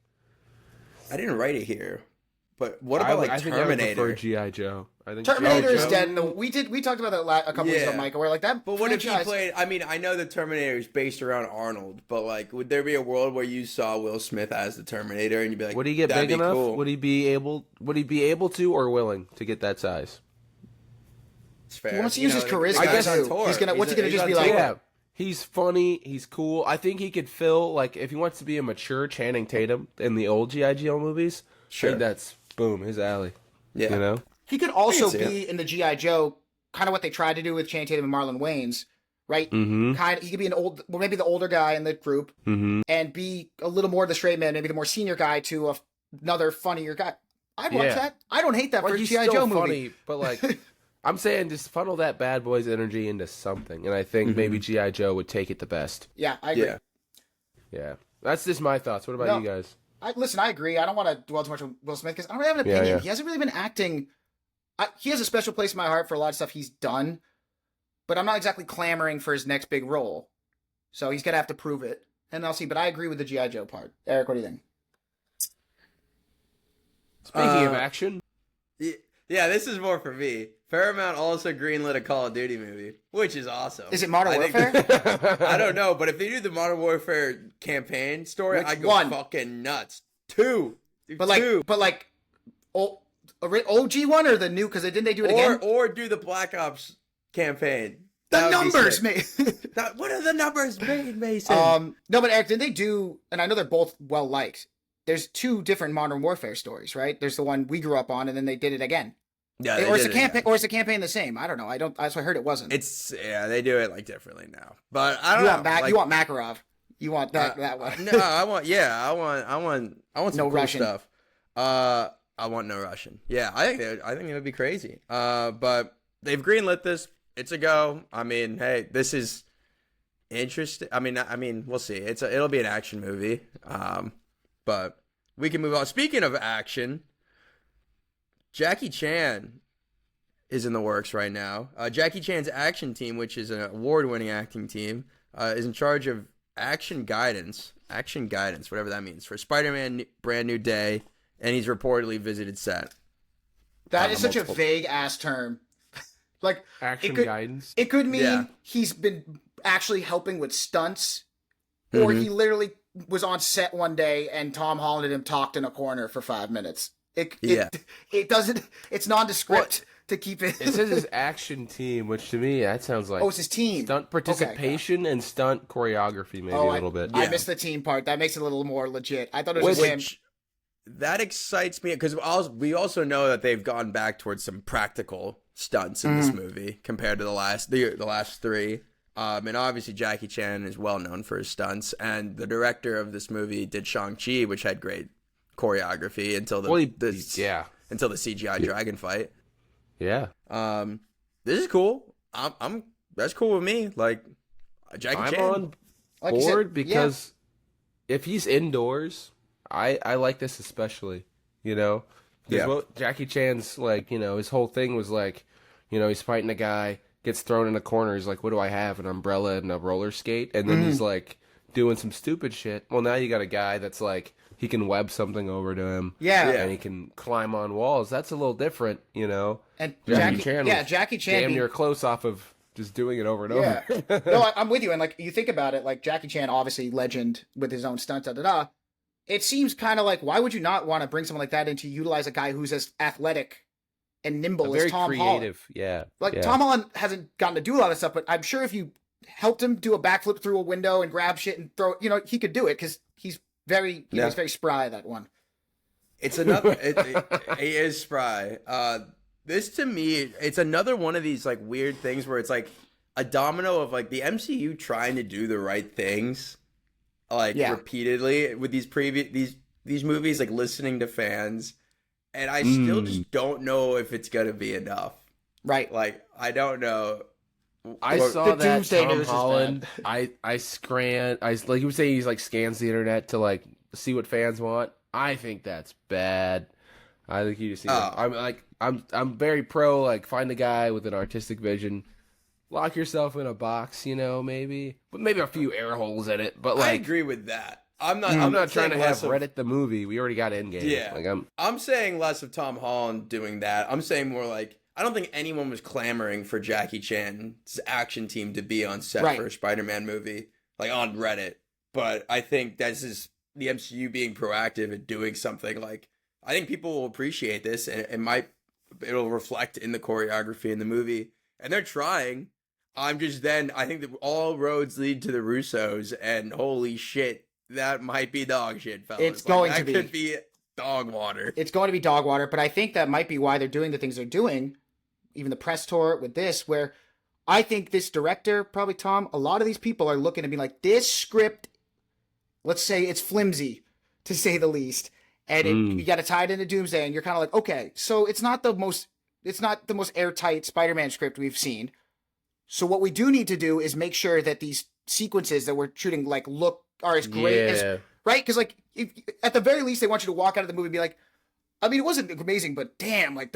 S1: I didn't write it here. But what about like
S3: I think I would prefer
S1: Terminator?
S3: G.I. Joe. I think
S2: Terminator is
S1: Joe?
S2: dead. We talked about that a couple weeks ago,
S1: Yeah.
S2: Michael. Where like that.
S1: But what if
S2: franchise,
S1: he played? I mean, I know the Terminator is based around Arnold, but like, would there be a world where you saw Will Smith as the Terminator and you'd be like,
S3: Would he get
S1: that'd
S3: big
S1: be
S3: enough?
S1: Cool.
S3: Would he be able to or willing to get that size?
S1: It's fair.
S2: He wants to
S1: You
S2: use
S1: know,
S2: his
S1: the
S2: charisma
S1: guy's
S2: too.
S1: on tour.
S2: He's gonna- what's he gonna
S1: he's
S2: just
S1: on
S2: be like?
S1: tour.
S3: Yeah. He's funny. He's cool. I think he could fill, like, if he wants to be a mature Channing Tatum in the old G.I. Joe movies,
S1: Sure.
S3: I think that's, boom, his alley.
S1: Yeah.
S3: You know?
S2: he could also
S1: see
S2: be in the GI Joe, kind of what they tried to do with Channing Tatum and Marlon Wayans, right?
S3: Mm-hmm.
S2: He could be maybe the older guy in the group,
S3: Mm-hmm.
S2: and be a little more the straight man, maybe the more senior guy to another funnier guy. I'd watch
S3: Yeah.
S2: that. I don't hate that for
S3: Like,
S2: a
S3: he's
S2: GI
S3: still
S2: Joe movie.
S3: funny, but, like, I'm saying just funnel that Bad Boys energy into something, and I think maybe G.I. Joe would take it the best.
S2: Yeah, I agree.
S1: Yeah.
S3: Yeah. That's just my thoughts. What about
S2: No.
S3: you guys?
S2: Listen, I agree. I don't want to dwell too much on Will Smith because I don't really have an
S3: Yeah,
S2: opinion.
S3: yeah.
S2: He hasn't really been acting. He has a special place in my heart for a lot of stuff he's done, but I'm not exactly clamoring for his next big role. So he's gonna have to prove it, and I'll see. But I agree with the GI Joe part. Eric, what do you think?
S3: Speaking of action,
S1: Yeah, this is more for me. Paramount also greenlit a Call of Duty movie, which is awesome.
S2: Is it Modern
S1: I think-
S2: Warfare?
S1: I don't know, but if they do the Modern Warfare campaign story,
S2: Which
S1: I go
S2: one?
S1: fucking nuts. Two.
S2: But like,
S1: Two.
S2: OG one or the new? Because didn't they do it again?
S1: Or do the Black Ops campaign.
S2: The
S1: That would be
S2: numbers,
S1: sick.
S2: mate.
S1: What are the numbers made, Mason?
S2: No, but Eric, didn't they do? And I know they're both well liked. There's two different Modern Warfare stories, right? There's the one we grew up on, and then they did it again.
S1: yeah, they
S2: Or is
S1: did
S2: the
S1: it
S2: campaign?
S1: again.
S2: Or is the campaign the same? I don't know. I heard it wasn't.
S1: They do it like differently now. But I don't know. Like,
S2: you want Makarov. You want that one.
S1: No, I want some
S2: No
S1: cool
S2: Russian.
S1: stuff. I want no Russian. Yeah, I think it would be crazy. But they've greenlit this. It's a go. I mean, hey, this is interesting. I mean, we'll see. It'll be an action movie. But we can move on. Speaking of action, Jackie Chan is in the works right now. Jackie Chan's action team, which is an award-winning acting team, is in charge of action guidance, whatever that means, for Spider-Man Brand New Day, and he's reportedly visited set.
S2: That is such
S1: multiple-
S2: a vague ass term. Like
S3: action
S2: it could,
S3: guidance.
S2: It could mean
S1: Yeah.
S2: he's been actually helping with stunts, or he literally was on set one day and Tom Holland and him talked in a corner for 5 minutes. It doesn't. It's nondescript to keep it.
S3: It says his action team, which to me that sounds like
S2: Oh, it's his team.
S3: stunt participation and stunt choreography, maybe a little bit.
S2: I
S1: Yeah.
S2: missed the team part. That makes it a little more legit. I thought it was just him.
S1: Which that excites me because we also know that they've gone back towards some practical stunts in this movie compared to the last three. And obviously Jackie Chan is well known for his stunts, and the director of this movie did Shang-Chi, which had great choreography until the until the CGI dragon fight.
S3: Yeah.
S1: This is cool. I'm that's cool with me. Like Jackie
S3: I'm
S1: Chan.
S3: on
S2: Like you said,
S3: board because if he's indoors, I like this especially, because
S1: Yeah.
S3: what Jackie Chan's like, his whole thing was like, he's fighting a guy, gets thrown in a corner, he's like, what do I have? An umbrella and a roller skate? And then he's like doing some stupid shit. Well, now you got a guy that's like, he can web something over to him.
S2: Yeah.
S3: And he can climb on walls. That's a little different,
S2: And
S3: Jackie Chan was
S2: Jackie Chan
S3: damn
S2: being-
S3: near close off of just doing it over and
S2: Yeah.
S3: over.
S2: No, I'm with you. And like you think about it, like Jackie Chan, obviously legend with his own stunts, It seems kind of like, why would you not want to bring someone like that in to utilize a guy who's as athletic and nimble
S3: Very
S2: as Tom Holland?
S3: creative. Yeah.
S2: Like
S3: yeah.
S2: Tom Holland hasn't gotten to do a lot of stuff, but I'm sure if you helped him do a backflip through a window and grab shit and throw, he could do it because he's very spry, that one.
S1: It's another. He is spry. This to me, it's another one of these like weird things where it's like a domino of like the MCU trying to do the right things, like repeatedly with these movies, like listening to fans, and I still just don't know if it's gonna be enough.
S2: Right.
S1: Like I don't know.
S3: I
S1: Or-
S3: saw
S2: The
S3: that
S2: Doomsday
S3: Tom
S2: News is
S3: Holland. I like you would say he's like scans the internet to like see what fans want. I think that's bad. I think you just see. I'm very pro like find a guy with an artistic vision, lock yourself in a box, maybe, but maybe a few air holes in it. But
S1: I
S3: like
S1: agree with that. I'm not
S3: trying to
S1: saying
S3: have
S1: less of-
S3: Reddit the movie. We already got Endgame.
S1: Yeah.
S3: Like
S1: I'm saying less of Tom Holland doing that. I'm saying more like I don't think anyone was clamoring for Jackie Chan's action team to be on set for a Spider-Man movie, like on Reddit. But I think this is the MCU being proactive and doing something. Like I think people will appreciate this, and it'll reflect in the choreography in the movie. And they're trying. I think that all roads lead to the Russos, and holy shit, that might be dog shit, fellas.
S2: It's going to
S1: that
S2: be.
S1: could be dog water.
S2: It's going to be dog water, but I think that might be why they're doing the things they're doing, even the press tour with this, where I think this director, probably Tom, a lot of these people are looking to be like, this script, let's say it's flimsy, to say the least, and you got to tie it into Doomsday, and you're kind of like, okay, so it's not the most airtight Spider-Man script we've seen. So what we do need to do is make sure that these sequences that we're shooting are as great as right? Because like, if, at the very least, they want you to walk out of the movie and be like, I mean, it wasn't amazing, but damn, like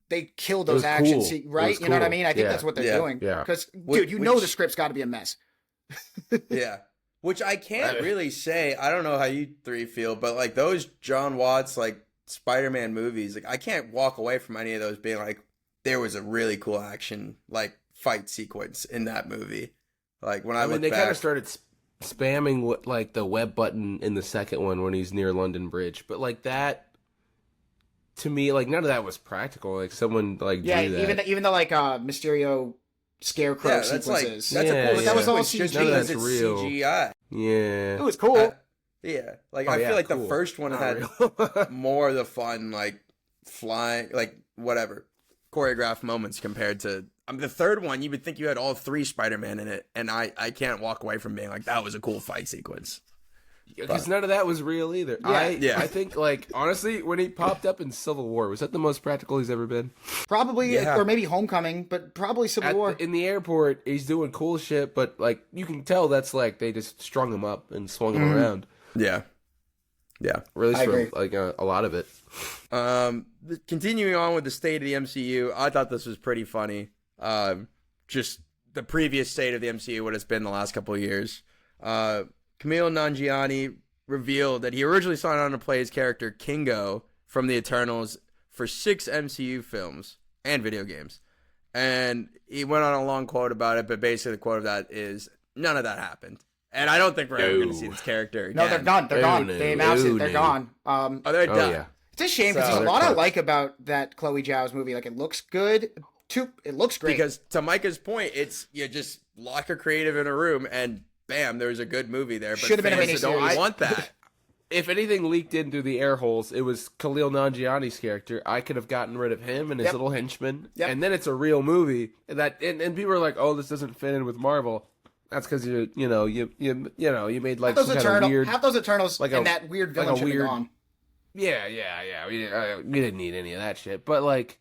S2: they killed those action scenes, right? You know what I mean? I think that's what they're doing.
S3: Yeah.
S2: Because, dude, you know the script's got to be a mess.
S1: Yeah. Which I can't really say. I don't know how you three feel, but like those John Watts like Spider-Man movies, like I can't walk away from any of those being like there was a really cool action like fight sequence in that movie. Like when I
S3: mean,
S1: look
S3: they
S1: back,
S3: kind of started spamming what like the web button in the second one when he's near London Bridge, but like that to me, like none of that was practical. Like someone like
S2: Yeah,
S3: drew that.
S2: even the like Mysterio Scarecrow
S1: yeah, that's like
S2: sequences.
S1: that's
S3: Yeah,
S1: a cool.
S3: yeah.
S2: That was all
S1: sequence just
S2: CG.
S1: because
S3: That's
S1: it's
S3: real.
S1: CGI.
S3: Yeah,
S2: It was cool.
S1: Yeah, like
S3: Oh,
S1: I
S3: yeah,
S1: feel like
S3: cool.
S1: the first one
S3: Not
S1: had
S3: real.
S1: more of the fun, like flying, like whatever choreographed moments compared to the third one. You would think you had all three Spider-Man in it, and I can't walk away from being like that was a cool fight sequence.
S3: Because none of that was real either.
S2: Yeah.
S3: I think like honestly, when he popped up in Civil War, was that the most practical he's ever been?
S2: Probably,
S1: Yeah.
S2: or maybe Homecoming, but probably Civil War.
S3: In the airport, he's doing cool shit, but like you can tell that's like they just strung him up and swung him around.
S1: Yeah, yeah.
S3: Or at least
S2: I
S3: for
S2: agree.
S3: like a lot of it.
S1: Continuing on with the state of the MCU, I thought this was pretty funny. Just the previous state of the MCU, what it's been the last couple of years. Kumail Nanjiani revealed that he originally signed on to play his character Kingo from the Eternals for 6 MCU films and video games. And he went on a long quote about it, but basically the quote of that is, none of that happened. And I don't think we're ever going to see this character again.
S2: No, they're done. They're
S3: Oh,
S2: gone.
S3: no.
S2: They announced
S3: Oh,
S2: it. They're
S3: no.
S2: gone.
S1: Oh, they're
S3: Oh
S1: done.
S3: yeah.
S2: It's a shame because
S1: So-
S2: there's a lot I
S3: They're
S2: like about that Chloe Zhao's movie. Like, it looks good. It looks great.
S1: Because to Micah's point, it's you just lock a creative in a room and bam, there's a good movie there. But
S2: Should've been a
S1: fans don't
S2: miniseries.
S1: want that.
S3: If anything leaked in through the air holes, it was Khalil Nanjiani's character. I could have gotten rid of him and his
S2: Yep.
S3: little henchman,
S2: Yep.
S3: and then it's a real movie. And people are like, "Oh, this doesn't fit in with Marvel." That's because you made like
S2: Half
S3: some
S2: those,
S3: kind of weird.
S2: half those Eternals
S3: like
S2: and
S3: a-
S2: that weird
S3: like
S2: villain
S3: a
S2: should be
S3: weird-
S2: gone.
S3: Yeah. We didn't need any of that shit. But like,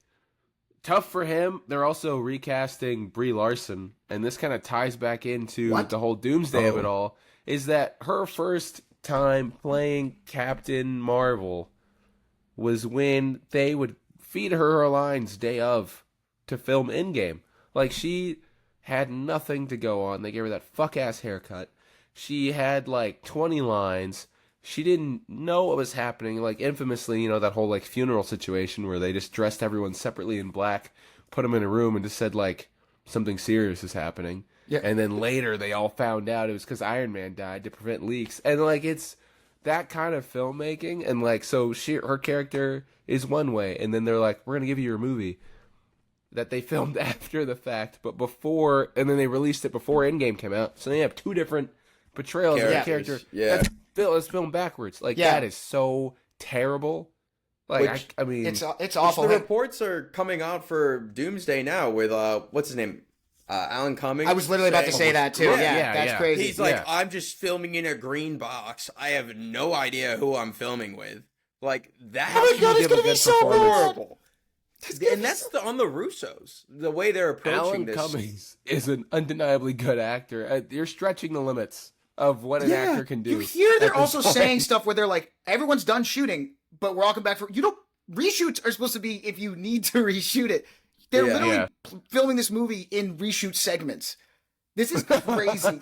S3: tough for him. They're also recasting Brie Larson, and this kind of ties back into
S2: What?
S3: the whole doomsday of it all. Is that her first time playing Captain Marvel was when they would feed her lines day of to film Endgame. Like, she had nothing to go on. They gave her that fuck ass haircut. She had like 20 lines. She didn't know what was happening. Like, infamously, that whole like funeral situation where they just dressed everyone separately in black, put them in a room, and just said like something serious is happening.
S2: Yeah.
S3: And then later they all found out it was because Iron Man died to prevent leaks. And like, it's that kind of filmmaking. And like, so her character is one way, and then they're like, we're gonna give you your movie that they filmed after the fact, but before, and then they released it before Endgame came out. So they have two different portrayals of the
S1: Characters,
S3: character.
S1: yeah.
S3: That's filmed backwards. Like,
S2: Yeah.
S3: that is so terrible. Like,
S1: Which-
S3: I mean,
S2: It's
S1: Which
S2: awful.
S1: the reports are coming out for Doomsday now with what's his name, Alan Cummings.
S2: I was literally about to say that too.
S1: Yeah,
S2: Yeah, that's
S3: yeah.
S2: crazy.
S1: He's like,
S3: Yeah.
S1: I'm just filming in a green box. I have no idea who I'm filming with. Like that.
S2: Oh my God, it's
S3: give a
S2: gonna be
S3: good
S2: so
S3: performance.
S2: bad.
S1: horrible. And that's on the Russos. The way they're approaching
S3: Alan
S1: this.
S3: Cummings is an undeniably good actor. You're stretching the limits of what an actor can do.
S2: You hear
S3: at
S2: they're
S3: this
S2: also
S3: point.
S2: saying stuff where they're like, everyone's done shooting, but we're all coming back for reshoots are supposed to be if you need to reshoot it. They're
S1: Yeah.
S2: literally
S3: Yeah.
S2: filming this movie in reshoot segments. This is crazy.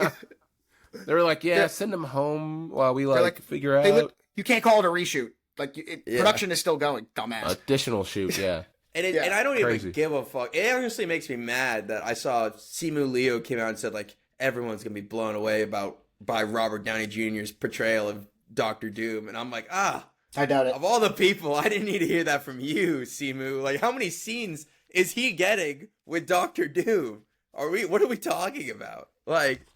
S3: They were like, yeah,
S2: They're-
S3: send him home while we
S2: They're
S3: like figure
S2: They
S3: out
S2: lit- you can't call it a reshoot. Like
S1: Yeah.
S2: production is still going, dumbass.
S3: additional shoot. Yeah.
S1: And
S2: Yeah.
S1: and I don't
S3: Crazy.
S1: even give a fuck. It honestly makes me mad that I saw Simu Liu came out and said like everyone's gonna be blown away by Robert Downey Jr.'s portrayal of Doctor Doom, and I'm like,
S2: I doubt it.
S1: of all the people, I didn't need to hear that from you, Simu. Like, how many scenes is he getting with Doctor Doom? What are we talking about? Like,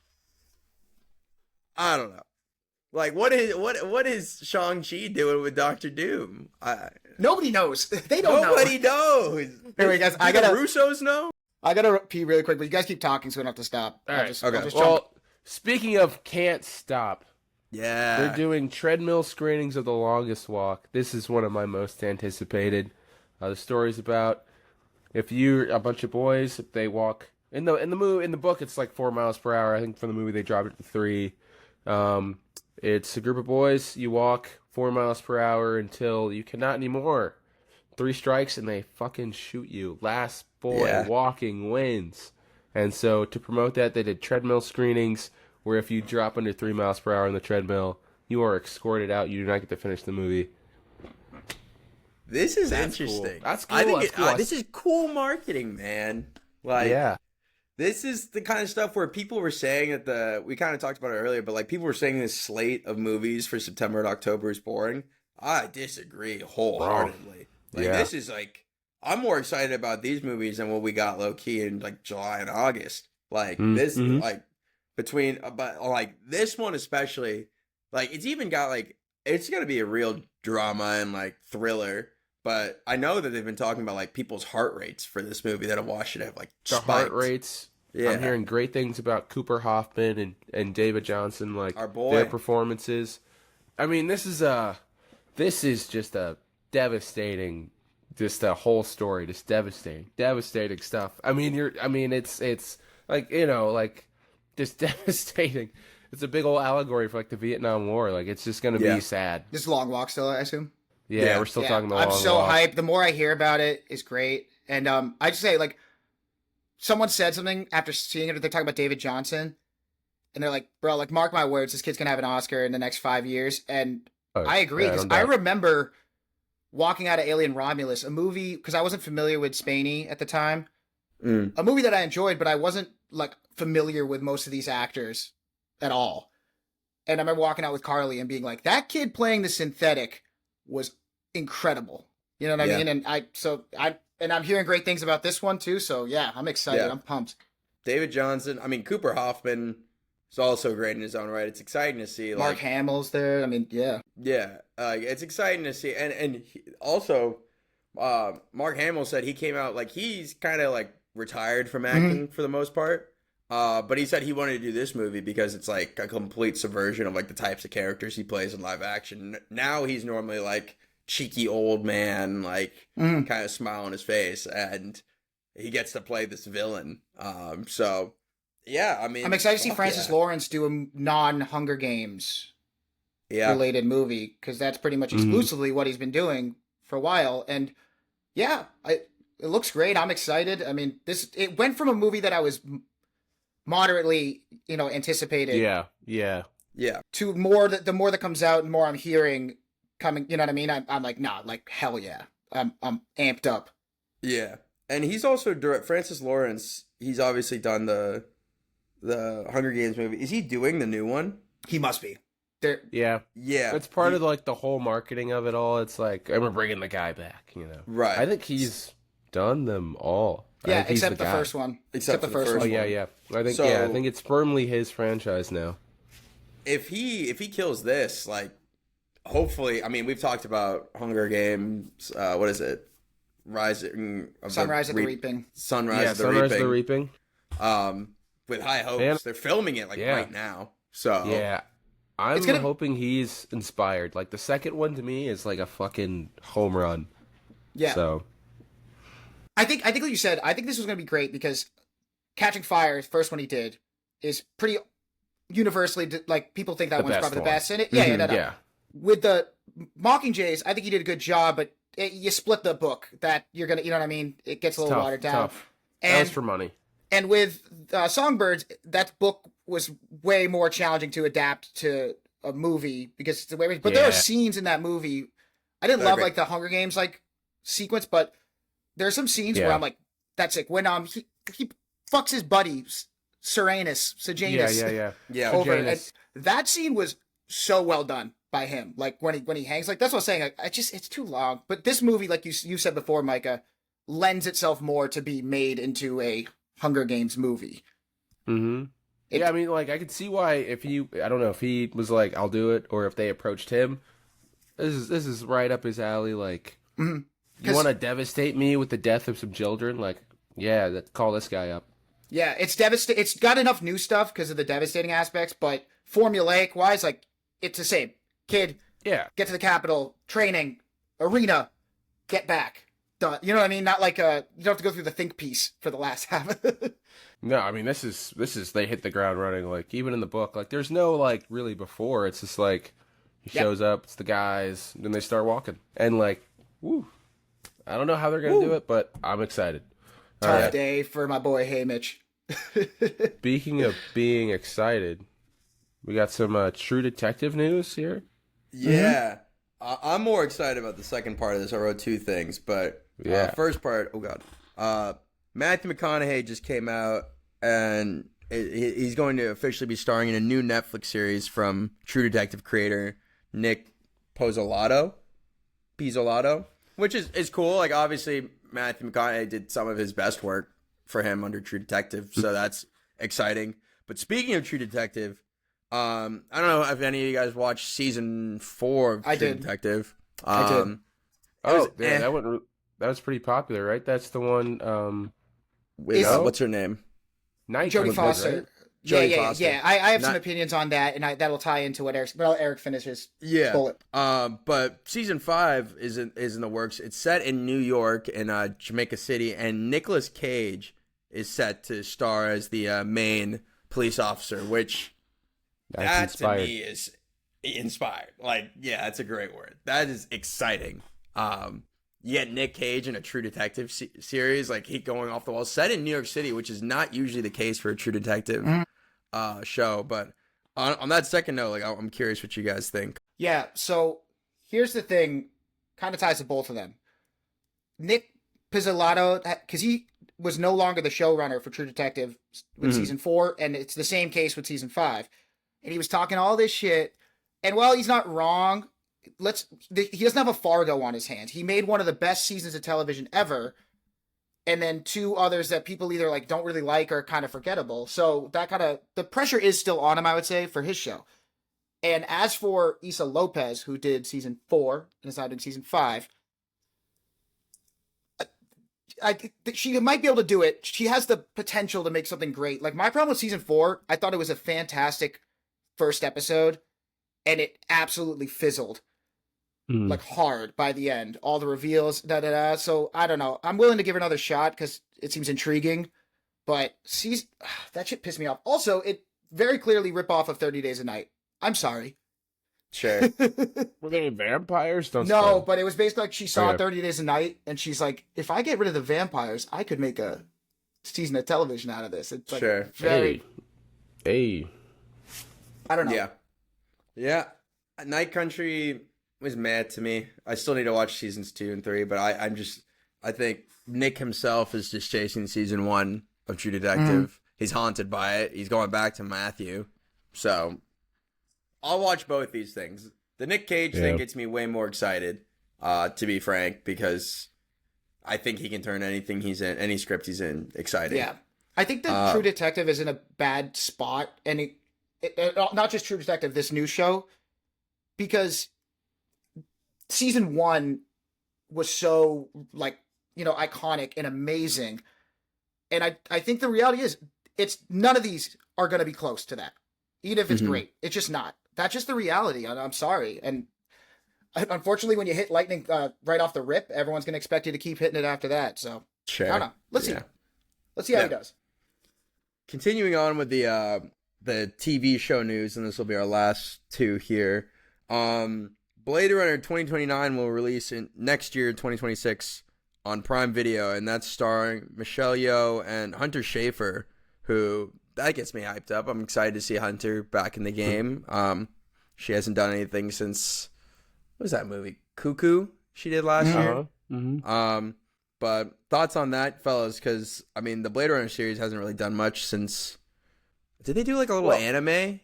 S1: I don't know. Like, what is Shang-Chi doing with Doctor Doom?
S2: Nobody knows. They don't
S1: Nobody
S2: know.
S1: knows.
S2: Anyway, guys,
S1: Do
S2: I
S1: the
S2: gotta-
S1: Russos know?
S2: I gotta pee really quick, but you guys keep talking, so we don't have to stop.
S3: All
S2: I'll
S3: right.
S2: just-
S1: Okay.
S2: I'll just
S3: Well,
S2: jump.
S3: speaking of can't stop,
S1: Yeah.
S3: they're doing treadmill screenings of The Longest Walk. This is one of my most anticipated. The story's about if you're a bunch of boys, if they walk in the book, it's like 4 miles per hour. I think for the movie they dropped it to 3. It's a group of boys. You walk 4 miles per hour until you cannot anymore. 3 strikes and they fucking shoot you. Last boy walking wins. And so to promote that, they did treadmill screenings where if you drop under 3 miles per hour on the treadmill, you are escorted out. You do not get to finish the movie.
S1: This is
S3: That's
S1: interesting.
S3: cool. That's cool.
S1: I think
S3: That's cool.
S1: this is cool marketing, man. Like,
S3: Yeah.
S1: this is the kind of stuff where people were saying that we kind of talked about it earlier, but like people were saying this slate of movies for September and October is boring. I disagree wholeheartedly. Like, this is like, I'm more excited about these movies than what we got low key in like July and August. Like this, like between, but like this one especially, like it's even got like, it's gonna be a real drama and like thriller. But I know that they've been talking about like people's heart rates for this movie that have watched it have like
S3: The
S1: spiked.
S3: heart rates.
S1: Yeah.
S3: I'm hearing great things about Cooper Hoffman and David Johnson, like
S1: Our boy.
S3: their performances. I mean, this is just a devastating, just a whole story, just devastating stuff. I mean, it's like, you know, like just devastating. It's a big old allegory for like the Vietnam War. Like it's just gonna be sad.
S2: This is a long walk still, I assume.
S3: Yeah, we're still talking about.
S2: I'm so hyped. The more I hear about it, is great. And I just say, like, someone said something after seeing it. They're talking about David Johnson, and they're like, "Bro, like, mark my words, this kid's gonna have an Oscar in the next 5 years." And I agree because I remember walking out of Alien Romulus, a movie because I wasn't familiar with Spaney at the time. A movie that I enjoyed, but I wasn't like familiar with most of these actors at all. And I remember walking out with Carly and being like, "That kid playing the synthetic was incredible." You know what I mean? And I'm hearing great things about this one too. So yeah, I'm excited. I'm pumped.
S1: David Johnson. I mean, Cooper Hoffman is also great in his own right. It's exciting to see.
S2: Mark Hamill's there. I mean, yeah.
S1: It's exciting to see. And also, Mark Hamill said he came out like he's kind of like retired from acting for the most part. But he said he wanted to do this movie because it's like a complete subversion of like the types of characters he plays in live action. Now he's normally like cheeky old man, like kind of smile on his face, and he gets to play this villain. So yeah, I mean,
S2: I'm excited to see Francis Lawrence do a non-Hunger Games related movie because that's pretty much exclusively what he's been doing for a while. And yeah, it looks great. I'm excited. I mean, it went from a movie that I was moderately, anticipated.
S3: Yeah.
S2: To more the more that comes out and more I'm hearing coming, you know what I mean? I'm like, nah, like hell yeah. I'm amped up.
S1: Yeah. And he's also Francis Lawrence, he's obviously done the Hunger Games movie. Is he doing the new one?
S2: He must be.
S1: Yeah.
S3: It's part of like the whole marketing of it all. It's like, we're bringing the guy back,
S1: Right.
S3: I think he's done them all.
S2: Yeah, except the first one.
S1: Except the first one.
S3: Oh yeah. I think it's firmly his franchise now.
S1: If he kills this, like, hopefully, I mean, we've talked about Hunger Games. What is it? Sunrise of the Reaping.
S3: Sunrise of the Reaping.
S1: With high hopes, they're filming it right now. So
S3: yeah, I'm hoping he's inspired. Like the second one to me is like a fucking home run.
S2: Yeah.
S3: So
S2: I think like you said, I think this was going to be great because Catching Fire, the first one he did, is pretty universally like people think that one's probably the best in it. Yeah,
S3: yeah.
S2: With the Mockingjays, I think he did a good job, but you split the book that you're gonna, you know what I mean? It gets a little watered down.
S3: Tough. And that was for money.
S2: And with Songbirds, that book was way more challenging to adapt to a movie because it's the way. But there are scenes in that movie. I didn't love like the Hunger Games like sequence, but there are some scenes where I'm like, that's like when he fucks his buddy Sejanus.
S3: Yeah.
S2: Over and that scene was so well done by him. Like when he hangs, like that's what I'm saying. Like, it's too long. But this movie, like you said before, Micah, lends itself more to be made into a Hunger Games movie.
S3: Mm-hmm. Yeah, I mean, like I could see why I don't know if he was like, I'll do it, or if they approached him. This is right up his alley. Like, you want to devastate me with the death of some children? Like, yeah, call this guy up.
S2: Yeah, it's devastating. It's got enough new stuff because of the devastating aspects, but formulaic wise, like it's the same. Kid, get to the Capitol, training, arena, get back, done. You know what I mean? Not like you don't have to go through the think piece for the last half.
S3: No, I mean this is they hit the ground running. Like even in the book, like there's no like really before. It's just like he
S2: Yep.
S3: shows up, it's the guys, then they start walking, and like, woo. I don't know how they're gonna do it, but I'm excited. All
S2: Tough
S3: right.
S2: day for my boy Haymitch.
S3: Speaking of being excited, we got some True Detective news here.
S1: Yeah. I'm more excited about the second part of this. I wrote two things, but
S3: Yeah.
S1: first part, oh god, Matthew McConaughey just came out, and he's going to officially be starring in a new Netflix series from True Detective creator Nick Pizzolatto, which is cool. Like obviously Matthew McConaughey did some of his best work for him under True Detective, so that's exciting. But speaking of True Detective, I don't know if any of you guys watched season 4 of
S2: I
S1: True
S2: did.
S1: Detective.
S2: I did.
S1: It
S3: Oh,
S1: was-
S3: yeah, that was pretty popular, right? That's the one.
S1: Wait,
S2: Is-
S1: what's her name?
S3: Night
S2: Jodie
S3: was good,
S2: Foster.
S3: right?
S1: Jodie
S2: yeah.
S1: Foster.
S2: I have some
S1: Not-
S2: opinions on that, and that'll tie into what Eric. Well, Eric finishes.
S1: Yeah.
S2: Bullet.
S1: But season 5 is in the works. It's set in New York and Jamaica City, and Nicolas Cage is set to star as the main police officer, which
S3: That's
S1: that
S3: inspired.
S1: to me is inspired. Like, yeah, that's a great word. That is exciting. You get Nick Cage in a True Detective series, like he going off the wall, set in New York City, which is not usually the case for a True Detective show. But on that second note, like I'm curious what you guys think.
S2: Yeah. So here's the thing, kind of ties to both of them. Nick Pizzolatto, because he was no longer the showrunner for True Detective with
S1: Mhm.
S2: season 4, and it's the same case with season 5. And he was talking all this shit, and while he's not wrong, he doesn't have a Fargo on his hands. He made one of the best seasons of television ever, and then 2 others that people either like don't really like or kind of forgettable. So that kind of the pressure is still on him, I would say, for his show. And as for Issa Lopez, who did season 4 and is now doing season 5, she might be able to do it. She has the potential to make something great. Like my problem with season 4, I thought it was a fantastic first episode, and it absolutely fizzled like hard by the end. All the reveals, So I don't know. I'm willing to give it another shot because it seems intriguing, but that shit pissed me off. Also, it very clearly rip off of 30 Days a Night. I'm sorry.
S1: Sure.
S3: Were they vampires? Don't
S2: No,
S3: spoil.
S2: but it was basically like she saw
S3: Okay.
S2: 30 Days a Night, and she's like, if I get rid of the vampires, I could make a season of television out of this. It's like
S1: Sure.
S2: very,
S3: Hey.
S2: I don't know.
S1: Yeah. Yeah. Night Country was mad to me. I still need to watch seasons 2 and 3, but I think Nick himself is just chasing season 1 of True Detective. He's haunted by it. He's going back to Matthew. So I'll watch both these things. The Nick Cage thing gets me way more excited, to be frank, because I think he can turn anything he's in, any script he's in, exciting.
S2: Yeah. I think that True Detective is in a bad spot, and it not just True Detective, this new show, because season 1 was so like, iconic and amazing. And I think the reality is it's none of these are going to be close to that. Even if it's great, it's just not. That's just the reality. And I'm sorry. And unfortunately, when you hit lightning right off the rip, everyone's going to expect you to keep hitting it after that. So
S1: Sure.
S2: I don't know. Let's see. Let's see how he does.
S1: Continuing on with the TV show news, and this will be our last 2 here. Blade Runner 2029 will release in next year, 2026, on Prime Video, and that's starring Michelle Yeoh and Hunter Schafer, who that gets me hyped up. I'm excited to see Hunter back in the game. She hasn't done anything since, what was that movie? Cuckoo she did last year.
S3: Mm-hmm.
S1: But thoughts on that, fellas? Because I mean, the Blade Runner series hasn't really done much since. Did they do like a little anime?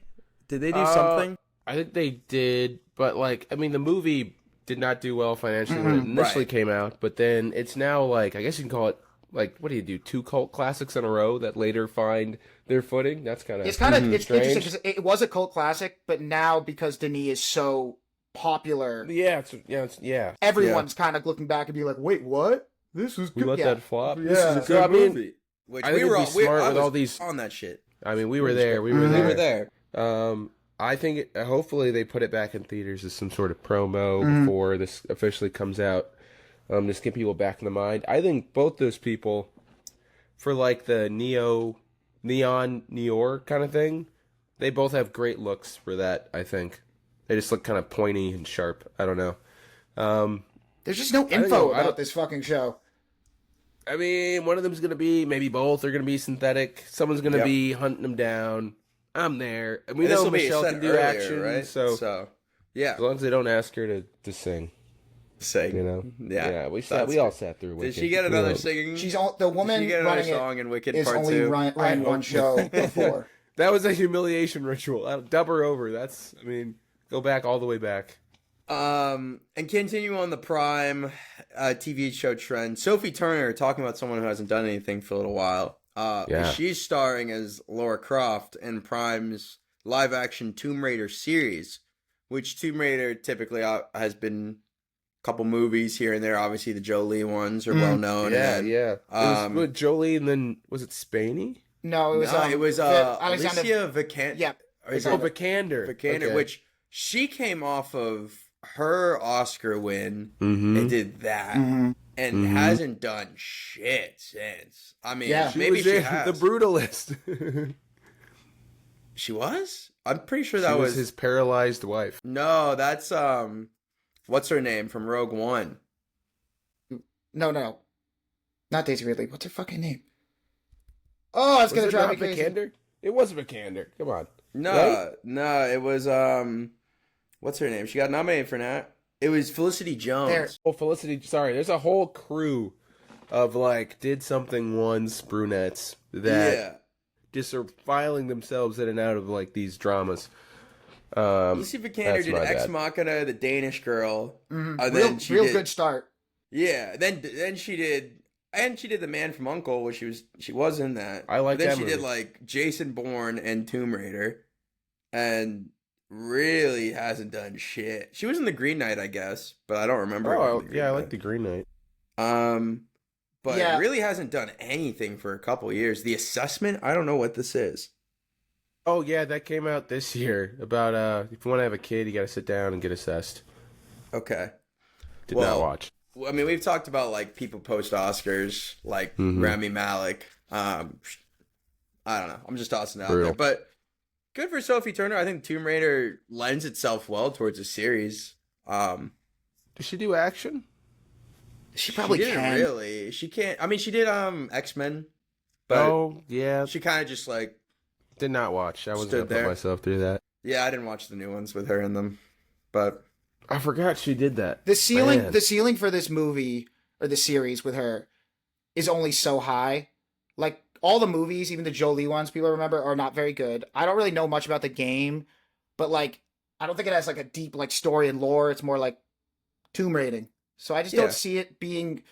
S1: Did they do something?
S3: I think they did, but like, I mean, the movie did not do well financially when it initially
S1: Right.
S3: came out, but then it's now like, I guess you can call it like, what do you do? 2 cult classics in a row that later find their footing. That's kind of
S2: It's kind of it's
S3: strange.
S2: interesting because it was a cult classic, but now because Denis is so popular,
S3: Yeah.
S2: everyone's kind of looking back and being like, "Wait, what? This was
S3: We
S2: good."
S3: let that flop.
S2: Yeah.
S3: So, I mean,
S1: Which
S3: I think it'd be smart
S1: I
S3: with
S1: was
S3: all these-
S1: on that shit.
S3: I mean, we were there. We were
S1: We
S3: there.
S1: were there.
S3: I think hopefully they put it back in theaters as some sort of promo before this officially comes out. Just get people back in the mind. I think both those people, for like the Neo neon Neor kind of thing. They both have great looks for that, I think. They just look kind of pointy and sharp. I don't know.
S2: There's just no info about this fucking show.
S3: I mean, one of them's going to be, maybe both are going to be synthetic. Someone's going to be hunting them down. I'm there. And we know Michelle can do action, right?
S1: So, yeah.
S3: As long as they don't ask her to sing.
S1: Sing.
S3: You know?
S1: Yeah.
S3: We all sat through Wicked.
S1: Did she get another singing?
S2: The woman
S1: Did she get another
S2: running
S1: song in Wicked
S2: is
S1: Part
S2: only
S1: 2?
S2: ran one show before.
S3: That was a humiliation ritual. I'll dub her over. Go back all the way back.
S1: And continue on the Prime TV show trend. Sophie Turner, talking about someone who hasn't done anything for a little while. She's starring as Lara Croft in Prime's live-action Tomb Raider series, which Tomb Raider typically has been a couple movies here and there. Obviously, the Jolie ones are well known.
S3: Yeah. It was with Jolie, and then was it Spaney?
S2: No, it was
S1: Alicia Vikander.
S2: Yeah.
S3: Vikander.
S1: Vikander, which she came off of her Oscar win and did that, and hasn't done shit since. I mean, maybe she has.
S3: The Brutalist.
S1: She was? I'm pretty sure
S3: She
S1: that
S3: was his paralyzed wife.
S1: No, that's what's her name from Rogue One?
S2: No, not Daisy Ridley. What's her fucking name? Oh, it's gonna drive me crazy.
S3: Vikander? It was Vikander. Come on.
S1: No, it was what's her name? She got nominated for that. It was Felicity Jones.
S3: Felicity. Sorry, there's a whole crew of did something once brunettes that just are filing themselves in and out of these dramas.
S1: Felicity Vikander did Ex Machina, the Danish girl.
S2: And then real good start.
S1: Yeah, then she did. And she did The Man from U.N.C.L.E., which she was in that.
S3: I like that
S1: movie. Then she did Jason Bourne and Tomb Raider, and really hasn't done shit. She was in The Green Knight, I guess, but I don't remember.
S3: Oh, I like The Green Knight.
S1: But really hasn't done anything for a couple years. The Assessment, I don't know what this is.
S3: Oh yeah, that came out this year. About if you want to have a kid, you got to sit down and get assessed.
S1: Okay.
S3: Did not watch.
S1: I mean, we've talked about people post Oscars, Rami Malek. I don't know. I'm just tossing it out there, but good for Sophie Turner. I think Tomb Raider lends itself well towards a series.
S3: Does she do action?
S2: She probably can.
S1: Really, she can't. I mean, she did X-Men, but she kind of just
S3: did not watch. I wasn't gonna put myself through that.
S1: Yeah, I didn't watch the new ones with her in them, but.
S3: I forgot she did that.
S2: The ceiling for this movie or the series with her is only so high. All the movies, even the Jolie ones people remember, are not very good. I don't really know much about the game, but I don't think it has a deep story and lore. It's more tomb raiding. So I just don't see it being.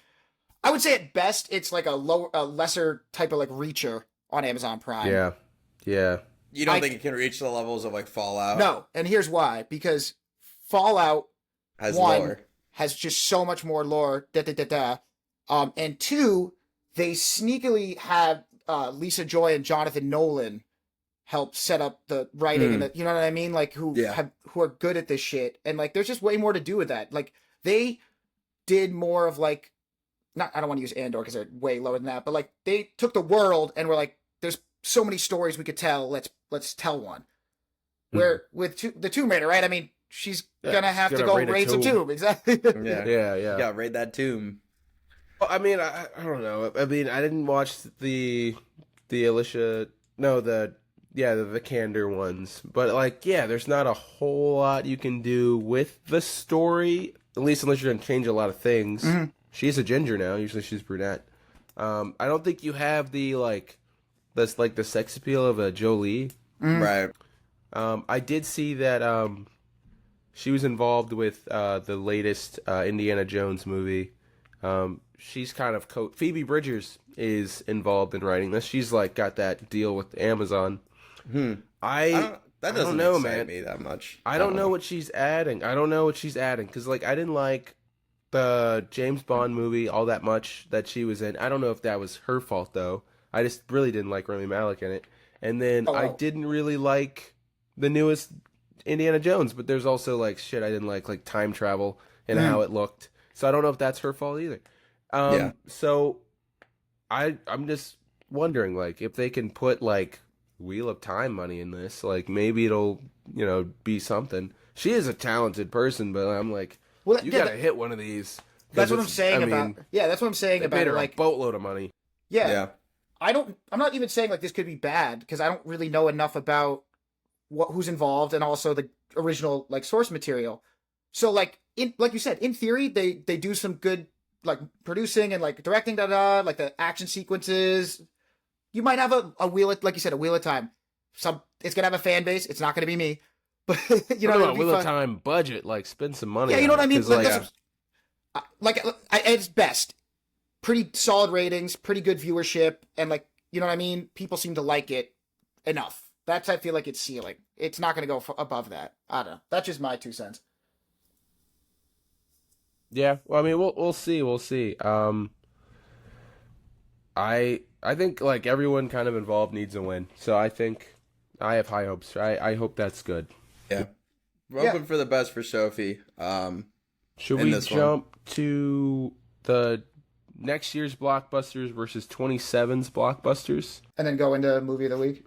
S2: I would say at best it's a lesser type of Reacher on Amazon Prime.
S3: Yeah.
S1: You don't think it can reach the levels of Fallout?
S2: No, and here's why: because Fallout
S1: has lore.
S2: Has just so much more lore. And two, they sneakily have Lisa Joy and Jonathan Nolan help set up the writing and you know what I mean? Who are good at this shit. And there's just way more to do with that. They did more of I don't want to use Andor because they're way lower than that, but they took the world and were there's so many stories we could tell. Let's tell one. Where with the Tomb Raider, right? I mean, she's gonna have to go raid some tomb. Exactly.
S1: Yeah. You gotta raid that tomb.
S3: Well, I mean, I don't know. I mean, I didn't watch the Alicia. No, the Vikander ones. But there's not a whole lot you can do with the story. At least unless you're gonna change a lot of things. Mm-hmm. She's a ginger now. Usually she's brunette. I don't think you have the the sex appeal of a Jolie.
S1: Right.
S3: I did see that she was involved with the latest Indiana Jones movie. She's kind of Phoebe Bridgers is involved in writing this. She's got that deal with Amazon.
S1: That doesn't excite me that much.
S3: I don't know what she's adding. Because I didn't like the James Bond movie all that much that she was in. I don't know if that was her fault though. I just really didn't like Rami Malek in it. And then I didn't really like the newest Indiana Jones, but there's also I didn't like time travel and how it looked. So I don't know if that's her fault either. So I'm just wondering, like, if they can put like Wheel of Time money in this, like maybe it'll, be something. She is a talented person, but I'm like,
S2: Well,
S3: you
S2: yeah,
S3: gotta hit one of these. 'Cause
S2: that's what I'm saying
S3: I
S2: about.
S3: mean,
S2: Yeah, that's what I'm saying
S3: they
S2: about
S3: paid
S2: it.
S3: her
S2: Like,
S3: a boatload of money.
S2: yeah,
S1: Yeah.
S2: I'm not even saying like this could be bad because I don't really know enough about who's involved and also the original like source material. So like like you said, in theory, they do some good like producing and like directing, like the action sequences. You might have a wheel of, like you said, a Wheel of Time. It's gonna have a fan base. It's not gonna be me, but you know, it'll be
S3: Wheel of
S2: fun.
S3: Time budget, like spend some money.
S2: Yeah, you know
S3: on
S2: what I
S3: it,
S2: mean.
S3: 'cause,
S2: Like,
S3: like,
S2: that's like at its best, pretty solid ratings, pretty good viewership, and like you know what I mean. People seem to like it enough. That's I feel like its ceiling. It's not gonna go above that. I don't know. That's just my 2 cents.
S3: yeah. Well, I mean, we'll see. We'll see. I think like everyone kind of involved needs a win, so I think I have high hopes. I hope that's good.
S1: Yeah. We're hoping for the best for Sophie.
S3: Should
S1: in
S3: we
S1: this one.
S3: jump to the next year's blockbusters versus 27's blockbusters?
S2: And then go into movie of the week.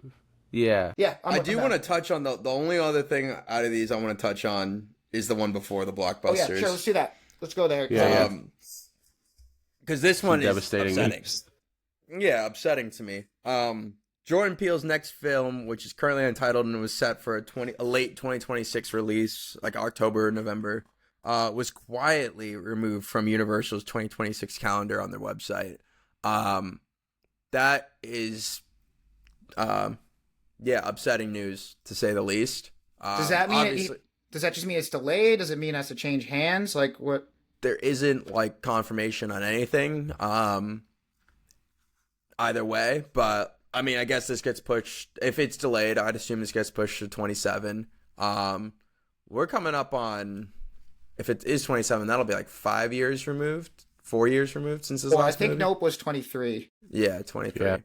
S3: Yeah.
S2: Yeah,
S1: I do want to touch on the only other thing out of these I want to touch on is the one before the blockbusters.
S2: Oh yeah, sure. Let's do that. Let's go there.
S3: Yeah.
S1: Because this one is
S3: devastating
S1: upsetting.
S3: news.
S1: Yeah, upsetting to me. Jordan Peele's next film, which is currently untitled and was set for a late 2026 release, like October, November, was quietly removed from Universal's 2026 calendar on their website. That is, upsetting news to say the least.
S2: Does that mean
S1: obviously,
S2: does that just mean it's delayed? Does it mean it has to change hands? Like what?
S1: there isn't like confirmation on anything either way, but I mean, I guess this gets pushed. If it's delayed, I'd assume this gets pushed to 27. We're coming up on, if it is 27, that'll be like 5 years removed, 4 years removed since his
S2: Well, I
S1: last
S2: think
S1: movie.
S2: Nope was 23.
S1: Yeah, 23.
S3: Yeah.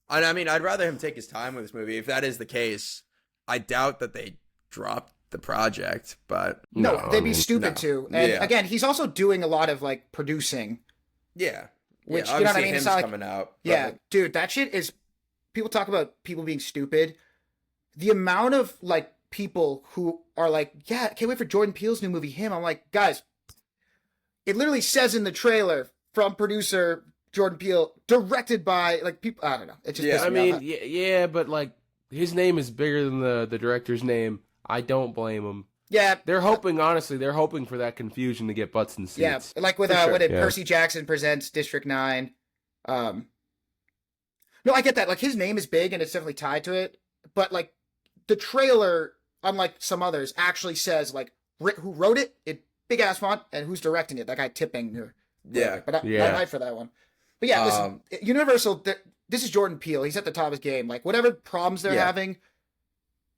S1: And I mean, I'd rather him take his time with this movie. If that is the case, I doubt that they dropped the project, but
S2: No,
S3: No,
S2: they'd
S3: I
S2: be
S3: mean,
S2: stupid
S1: no.
S2: to. And
S1: Yeah.
S2: again, he's also doing a lot of like producing.
S1: yeah.
S2: Which,
S1: yeah,
S2: you know what I
S1: obviously
S2: mean? It's
S1: him's
S2: not like-
S1: coming out. but,
S2: Yeah,
S1: like,
S2: dude, that shit is. People talk about people being stupid. The amount of like people who are like, yeah, I can't wait for Jordan Peele's new movie. Him, I'm like, guys, it literally says in the trailer from producer Jordan Peele, directed by like people. I don't know. It just
S1: Yeah,
S2: pisses
S3: I
S2: me
S3: mean,
S2: off.
S3: yeah, but like his name is bigger than the director's name. I don't blame him.
S2: Yeah,
S3: They're hoping, honestly, they're hoping for that confusion to get butts in
S2: yeah,
S3: seats.
S2: like with
S1: For sure.
S2: what did
S3: Yeah.
S2: Percy Jackson presents District 9. No, I get that. Like his name is big and it's definitely tied to it, but like the trailer, unlike some others, actually says like who wrote it in big ass font and who's directing it. That guy Tipping. Or
S1: yeah.
S2: but I
S3: Yeah.
S2: might for that one. But yeah, listen, Universal. This is Jordan Peele. He's at the top of his game. Like whatever problems they're
S1: Yeah.
S2: having,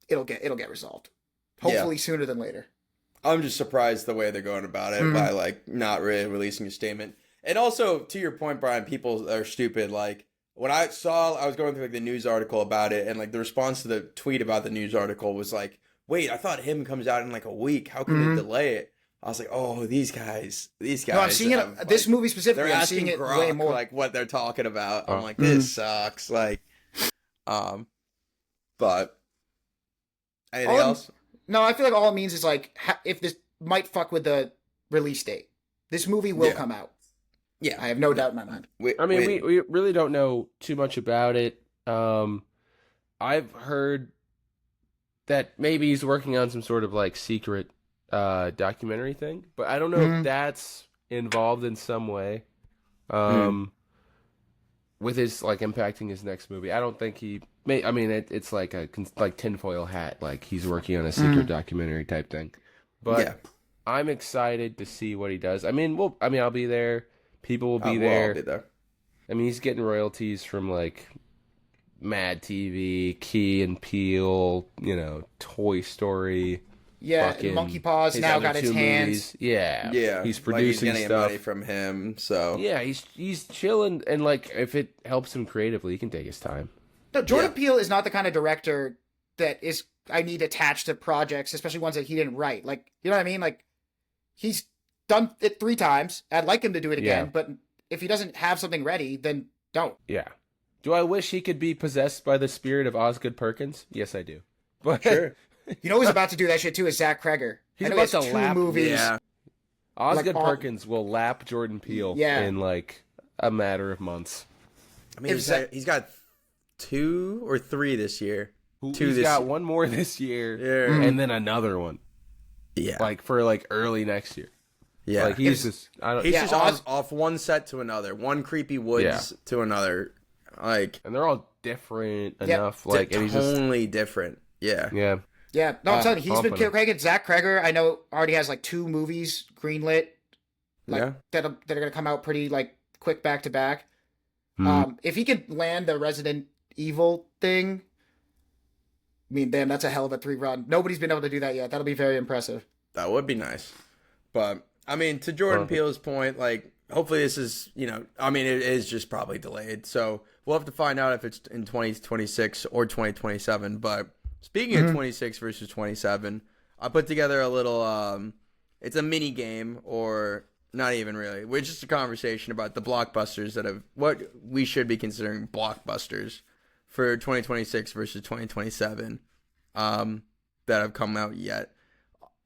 S2: it'll get resolved. Hopefully sooner than later.
S1: I'm just surprised the way they're going about it by like not really releasing a statement. And also to your point, Brian, people are stupid. Like when I was going through like the news article about it, and like the response to the tweet about the news article was like, "Wait, I thought Him comes out in like a week. How can they delay it?" I was like, "Oh, these guys."
S2: No, I'm seeing
S1: have,
S2: it. This
S1: like,
S2: movie specifically,
S1: they're
S2: I'm
S1: asking
S2: seeing it
S1: Grok,
S2: way more.
S1: like what they're talking about. I'm like, this sucks. Like, but anything
S2: All I'm-
S1: else?
S2: No, I feel like all it means is like if this might fuck with the release date. This movie will
S1: Yeah.
S2: come out.
S1: Yeah,
S2: I have no doubt in my mind.
S3: I mean, we really don't know too much about it. I've heard that maybe he's working on some sort of like secret documentary thing, but I don't know if that's involved in some way with his like impacting his next movie. I don't think he may. I mean, it's like a like tinfoil hat, like he's working on a secret documentary type thing. But
S1: Yeah.
S3: I'm excited to see what he does. I mean, I'll be there. People will be
S1: We'll all
S3: there.
S1: be there.
S3: I mean, he's getting royalties from like Mad TV, Key and Peele, Toy Story.
S2: Yeah,
S3: fucking
S2: Monkey Paws
S3: his
S2: now
S3: other
S2: got its
S3: two
S2: hands.
S3: movies. Yeah,
S1: Yeah,
S3: he's
S1: like
S3: producing
S1: getting
S3: stuff.
S1: money from him. So
S3: Yeah, he's chilling, and like if it helps him creatively, he can take his time.
S2: No, Jordan
S1: Yeah.
S2: Peele is not the kind of director that is I need attached to projects, especially ones that he didn't write. Like, you know what I mean? Like, he's done it 3 times. I'd like him to do it again,
S3: Yeah.
S2: but if he doesn't have something ready, then don't.
S3: Yeah, Do I wish he could be possessed by the spirit of Osgood Perkins? Yes, I do. But
S1: Sure.
S2: You know who's about to do that shit too is Zach Kreger.
S3: He's
S2: I know
S3: about
S2: he has
S3: to
S2: 2
S3: lap-
S2: movies.
S1: Yeah.
S3: Osgood
S2: Like, all-
S3: Perkins will lap Jordan Peele
S2: Yeah.
S3: in like a matter of months.
S1: I mean,
S2: If
S1: he's got 2 or 3 this year. 2
S3: He's
S1: this
S3: got
S1: year.
S3: one more this year,
S1: Yeah.
S3: and then another one,
S1: Yeah.
S3: like for like early next year.
S1: yeah.
S3: Like he's
S2: If-
S3: just, I don't.
S1: He's
S2: Yeah,
S1: just off one set to another, one creepy woods to another, like
S3: and they're all different enough. Like, and he's just,
S1: totally different. Yeah.
S3: yeah.
S2: Yeah, no, I'm telling you, he's been
S3: confident.
S2: Kreger. Zach Kreger, I know, already has like 2 movies greenlit, like
S1: Yeah.
S2: that are gonna come out pretty like quick back to back.
S3: Mhm.
S2: If he could land the Resident Evil thing, I mean, damn, that's a hell of a 3 run. Nobody's been able to do that yet. That'll be very impressive.
S1: That would be nice. But I mean, to Jordan
S3: Well-
S1: Peele's point, like hopefully this is, I mean, it is just probably delayed. So we'll have to find out if it's in 2026 or 2027. But speaking of 26 versus 27, I put together a little it's a mini game, or not even really. We're just a conversation about the blockbusters that have what we should be considering blockbusters for 2026 versus 2027 that have come out yet.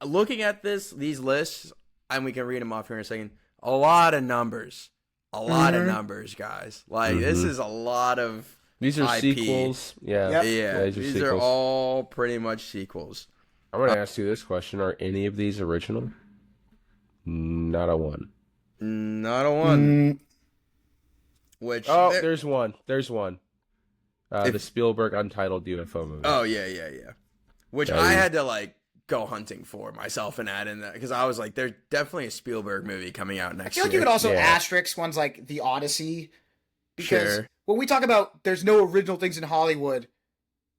S1: Looking at these lists, and we can read them off here in a second. A lot of numbers, guys. Like this is a lot of
S3: These are
S1: IP.
S3: sequels. Yeah.
S2: Yep.
S1: Yeah,
S3: these are
S1: these are
S3: sequels.
S1: all pretty much sequels.
S3: I'm gonna ask you this question: are any of these original? Not a one.
S1: Not a one. Which
S3: Oh,
S1: there-
S3: there's one. There's one. The Spielberg Untitled UFO movie.
S1: oh yeah. Which
S3: Yeah,
S1: I
S3: you-
S1: had to like go hunting for myself and add in that because I was like, there's definitely a Spielberg movie coming out
S2: I
S1: next
S2: feel like
S1: year.
S2: you could also
S3: Yeah.
S2: asterisk ones like The Odyssey, because
S1: Sure.
S2: when we talk about there's no original things in Hollywood,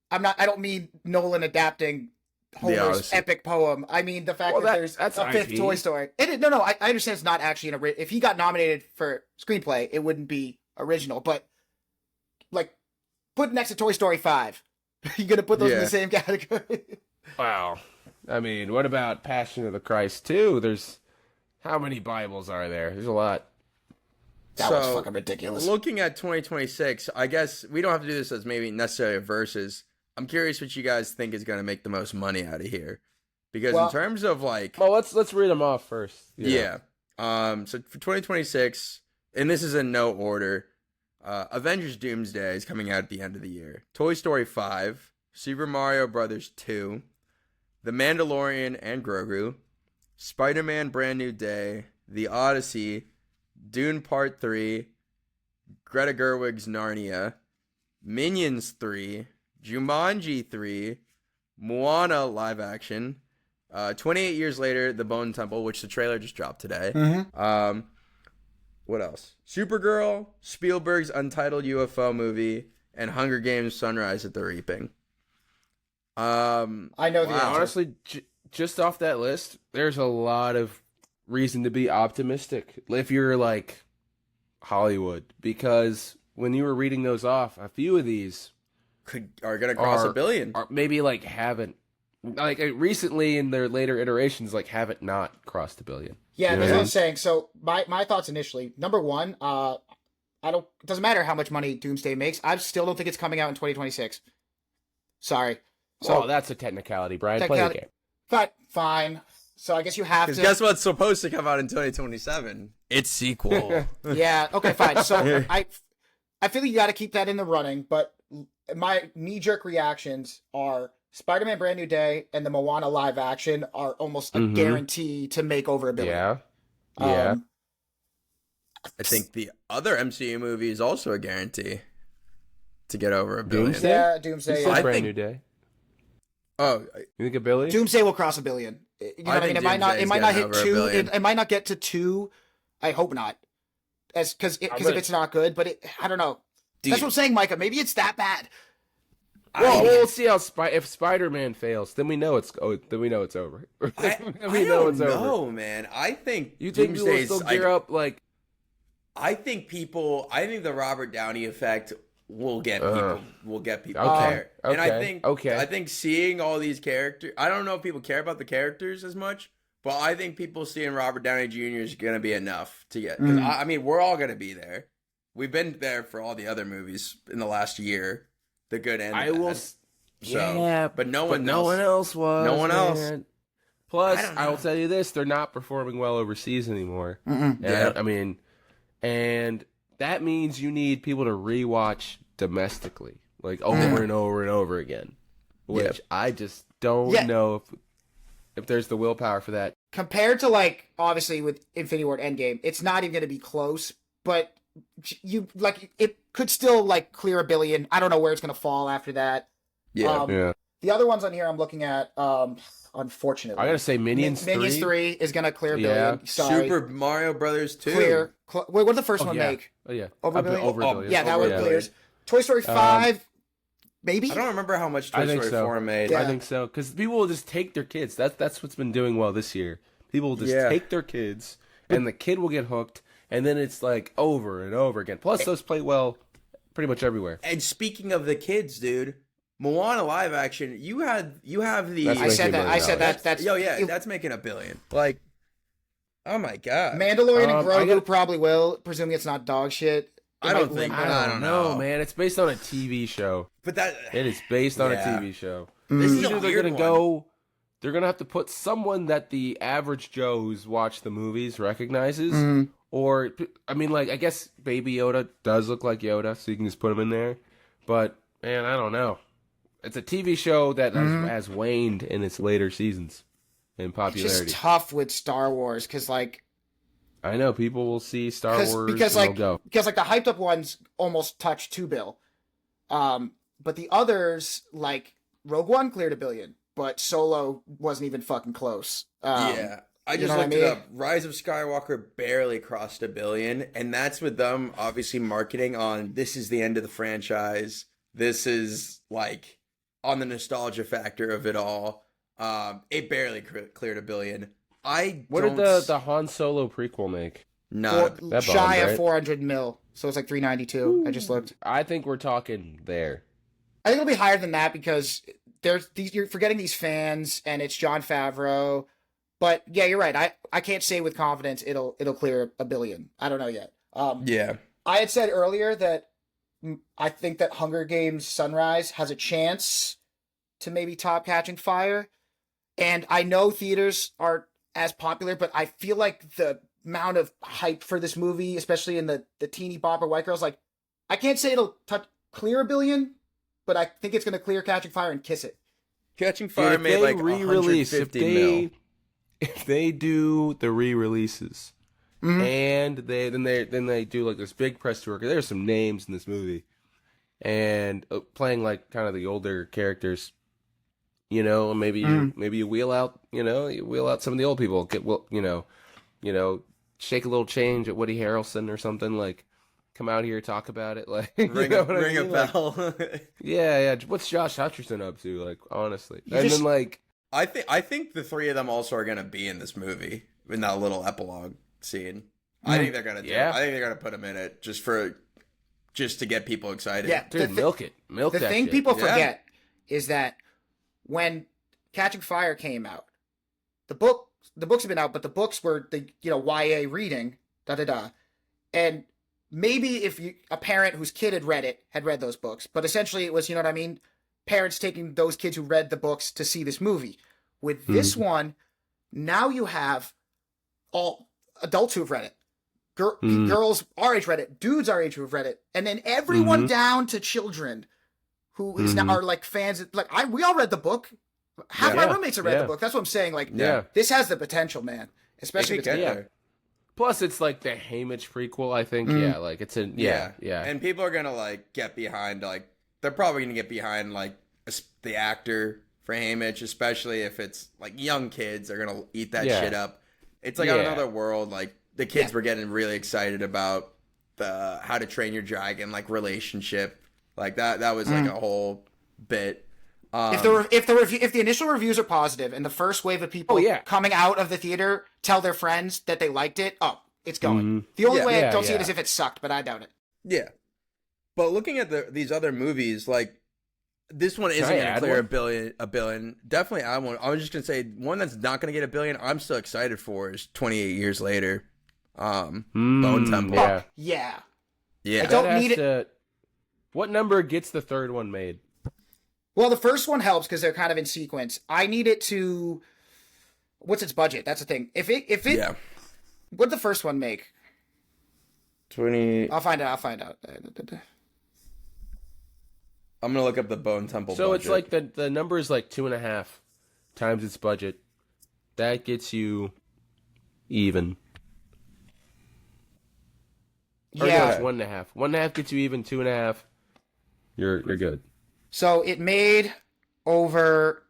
S2: I don't mean Nolan adapting Homer's
S1: Odyssey.
S2: epic poem. I mean the fact
S3: Well,
S2: that
S3: that-
S2: there's
S3: that's
S2: a 5th
S3: IP.
S2: Toy Story. I understand it's not actually if he got nominated for screenplay, it wouldn't be original, but like put it next to Toy Story 5. You're gonna put those in
S1: Yeah.
S2: the same category.
S3: Wow. I mean, what about Passion of the Christ 2? There's how many Bibles are there? There's a lot.
S2: That
S1: So,
S2: was fucking ridiculous.
S1: Looking at 2026, I guess we don't have to do this as maybe necessarily a versus. I'm curious what you guys think is going to make the most money out of here, because
S2: Well-
S1: in terms of like,
S3: Well, let's read them off first.
S1: yeah. So for 2026, and this is in no order, Avengers Doomsday is coming out at the end of the year. Toy Story 5, Super Mario Brothers 2, The Mandalorian and Grogu, Spider-Man Brand New Day, The Odyssey, Dune Part 3, Greta Gerwig's Narnia, Minions 3, Jumanji 3, Moana live action, 28 years later, The Bone Temple, which the trailer just dropped today. What else? Supergirl, Spielberg's Untitled UFO movie, and Hunger Games: Sunrise at the Reaping.
S2: I know the
S1: Wow.
S2: answer.
S3: Honestly, just off that list, there's a lot of reason to be optimistic if you're like Hollywood, because when you were reading those off, a few of these
S1: Are gonna cross
S3: Are-
S1: a billion.
S3: are maybe like haven't like recently in their later iterations like haven't not crossed a billion.
S2: Yeah,
S3: You know
S2: that's
S3: what
S2: what
S3: I
S2: I'm saying. So my thoughts initially. Number one, it doesn't matter how much money Doomsday makes. I still don't think it's coming out in 2026. Sorry. So
S3: So that's a technicality, Brian. Play the
S2: Technicality.
S3: game.
S2: but fine. So I guess you have
S1: Because
S2: to.
S1: guess what's supposed to come out in 2027? Its sequel.
S2: Yeah. Okay. Fine. So I feel you got to keep that in the running. But my knee jerk reactions are Spider-Man: Brand New Day and the Moana live action are almost a
S3: Mhm.
S2: guarantee to make over a billion.
S3: Yeah. Yeah.
S2: Um,
S1: I think the other MCU movie is also a guarantee to get over a billion.
S3: Doomsday?
S2: yeah.
S3: It's
S2: Doomsday.
S3: still
S1: I
S3: brand
S1: think-
S3: new day.
S1: Oh,
S3: You think a billion?
S2: Doomsday will cross a billion. You know what I
S1: think
S2: mean? It might not.
S1: Doomsday's
S2: It might not
S1: getting
S2: hit
S1: over a
S2: 2.
S1: billion.
S2: It might not get to 2. I hope not. Because if
S3: gonna-
S2: it's not good, but I don't know.
S1: Dude.
S2: That's what I'm saying, Micah. Maybe it's that bad.
S3: Well, we'll see how if Spider-Man fails, then we know it's over.
S1: I
S3: we know
S1: don't
S3: it's
S1: know,
S3: over.
S1: man. I think
S3: You think we will
S1: Doomsday's
S3: still
S1: like,
S3: gear up like?
S1: I think the Robert Downey effect will get people
S3: Okay,
S1: there. And I
S3: okay.
S1: I think seeing all these characters, I don't know if people care about the characters as much, but I think people seeing Robert Downey Jr. is going to be enough to get, cuz I mean, we're all going to be there. we've been there for all the other movies in the last year, the good and the
S3: I will.
S1: bad.
S3: Yeah,
S1: but no one
S3: else was.
S1: No one else.
S3: man. Plus,
S1: I don't
S3: I will
S1: know.
S3: tell you this: they're not performing well overseas anymore.
S2: Mm-mm.
S1: Yeah.
S3: I mean, and that means you need people to rewatch domestically, like over and over and over again. Which
S1: Yep.
S3: I just don't
S2: Yeah.
S3: know if there's the willpower for that.
S2: Compared to like obviously with Infinity War and Endgame, it's not even going to be close. But you like it could still like clear $1 billion. I don't know where it's going to fall after that.
S1: Yeah.
S3: Yeah,
S2: The other ones on here I'm looking at, unfortunately,
S3: I gotta say, Minions
S2: Minions
S3: 3.
S2: is going to clear $1
S3: Yeah.
S2: billion. Sorry.
S1: Super Mario Brothers 2.
S2: Clear. Wait, what did the first
S3: Oh,
S2: one
S3: yeah.
S2: make?
S3: Oh yeah,
S2: Over
S3: Up to
S2: $1 billion?
S3: over $1 billion.
S2: Yeah, that
S1: Over
S2: one
S1: $1
S2: clears. Toy Story 5, maybe?
S1: I don't remember how much
S3: I
S1: Toy
S3: think
S1: Story
S3: so.
S1: 4 made.
S2: Yeah.
S3: I think so, because people will just take their kids. That's what's been doing well this year. People will just
S1: Yeah.
S3: take their kids, and the kid will get hooked, and then it's like over and over again. Plus, those play well pretty much everywhere.
S1: And speaking of the kids, dude, Moana live action, you have the
S3: That's
S2: I said that. I said
S3: $1
S2: that. That's
S1: that's making $1 billion. Like, oh my god.
S2: Mandalorian and
S3: I
S2: Grogu
S3: gotta-
S2: probably will, presuming it's not dog shit. It
S1: I don't
S2: might
S1: think-
S2: limp
S1: I
S2: it.
S1: don't know.
S3: man. It's based on a TV show.
S1: But that
S3: It is based on
S1: Yeah.
S3: a TV show.
S1: this is a
S3: Either they're
S1: weird
S3: gonna
S1: one.
S3: go, they're gonna have to put someone that the average Joe who's watched the movies recognizes, or I mean, like I guess Baby Yoda does look like Yoda, so you can just put him in there. But man, I don't know. It's a TV show that has waned in its later seasons in
S2: It's
S3: popularity.
S2: just tough with Star Wars because like
S3: I know people will see Star Wars
S2: because
S3: and
S2: like
S3: they'll go.
S2: because like the hyped up ones almost touched $2 billion, but the others like Rogue One cleared $1 billion, but Solo wasn't even fucking close.
S1: Yeah. I
S2: you
S1: just
S2: know what I
S1: looked it
S2: mean?
S1: up. Rise of Skywalker barely crossed $1 billion, and that's with them obviously marketing on this is the end of the franchise. This is like on the nostalgia factor of it all. It barely cleared $1 billion.
S3: What did the Han Solo prequel make?
S1: not
S3: That
S2: shy
S3: bombed,
S2: of
S3: right?
S2: 400 mil, so it's like 392. I just looked.
S3: I think we're talking there.
S2: I think it'll be higher than that because there's these. You're forgetting these fans, and it's Jon Favreau. But yeah, you're right. I can't say with confidence it'll clear $1 billion. I don't know yet.
S1: yeah.
S2: I had said earlier that I think that Hunger Games Sunrise has a chance to maybe top Catching Fire, and I know theaters aren't as popular, but I feel like the amount of hype for this movie, especially in the teeny bopper white girls, like I can't say it'll clear $1 billion, but I think it's going to clear Catching Fire and kiss it.
S1: Catching Fire
S3: If
S1: made
S3: they
S1: like
S3: re-release,
S1: 150 mil.
S3: if they do the re-releases,
S2: Mhm.
S3: and then they do like this big press tour, 'cause there's some names in this movie, and playing like kind of the older characters, you know, maybe you wheel out some of the old people, shake a little change at Woody Harrelson or something, like come out here, talk about it, like you
S1: Ring,
S3: know
S1: a,
S3: what I
S1: ring a
S3: mean? Like,
S1: bell.
S3: yeah. What's Josh Hutcherson up to? Like honestly,
S2: You
S3: and
S2: just-
S3: then like.
S1: I think the three of them also are gonna be in this movie in that little epilogue scene. I think they're gonna do.
S3: Yeah.
S1: I think they're gonna put him in it just to get people excited.
S2: Yeah.
S3: Dude, milk it. Milk
S2: The
S3: that
S2: thing
S3: shit.
S2: people
S1: Yeah.
S2: forget is that when Catching Fire came out, the books have been out, but the books were the YA reading, and maybe if a parent whose kid had read those books, but essentially it was what I mean, parents taking those kids who read the books to see this movie. With this one, now you have all adults who've read it. Girls our age read it, dudes our age who've read it, and then everyone down to children who is now are like fans. We all read the book. Half my roommates have read the book. That's what I'm saying. Like,
S3: Yeah.
S2: this has the potential, man. Especially
S1: It could get
S3: yeah.
S1: there.
S3: Plus, it's like the Haymitch prequel, I think. Yeah, like it's a yeah.
S1: And people are gonna like get behind they're probably gonna get behind the actor for Haymitch, especially if it's like young kids are gonna eat that
S3: Yeah.
S1: shit up. It's like
S3: Yeah.
S1: on another world. Like the kids were getting really excited about the How to Train Your Dragon relationship. Like that was like a whole bit.
S2: if the initial reviews are positive and the first wave of people coming out of the theater tell their friends that they liked it, it's going. The only way I don't see it is if it sucked, but I doubt it.
S1: Yeah. But looking at these other movies, like this one isn't
S3: I
S1: going to
S3: add
S1: clear
S3: one?
S1: a billion. Definitely add one. I was just going to say one that's not going to get $1 billion. I'm still excited for is 28 Years Later. Bone Temple.
S3: Yeah.
S2: Yeah.
S1: Yeah.
S2: I don't
S3: That has
S2: need it.
S3: to. What number gets the third one made?
S2: Well, the first one helps because they're kind of in sequence. I need it to. What's its budget? That's the thing. If it,
S1: Yeah.
S2: what did the first one make?
S1: 20.
S2: I'll find out.
S1: I'm gonna look up the Bone Temple.
S3: So
S1: budget.
S3: it's like the number is like 2.5 times its budget. That gets you even. Or no,
S2: Yeah.
S3: it's 1.5. 1.5 gets you even. 2.5. You're good.
S2: So it made over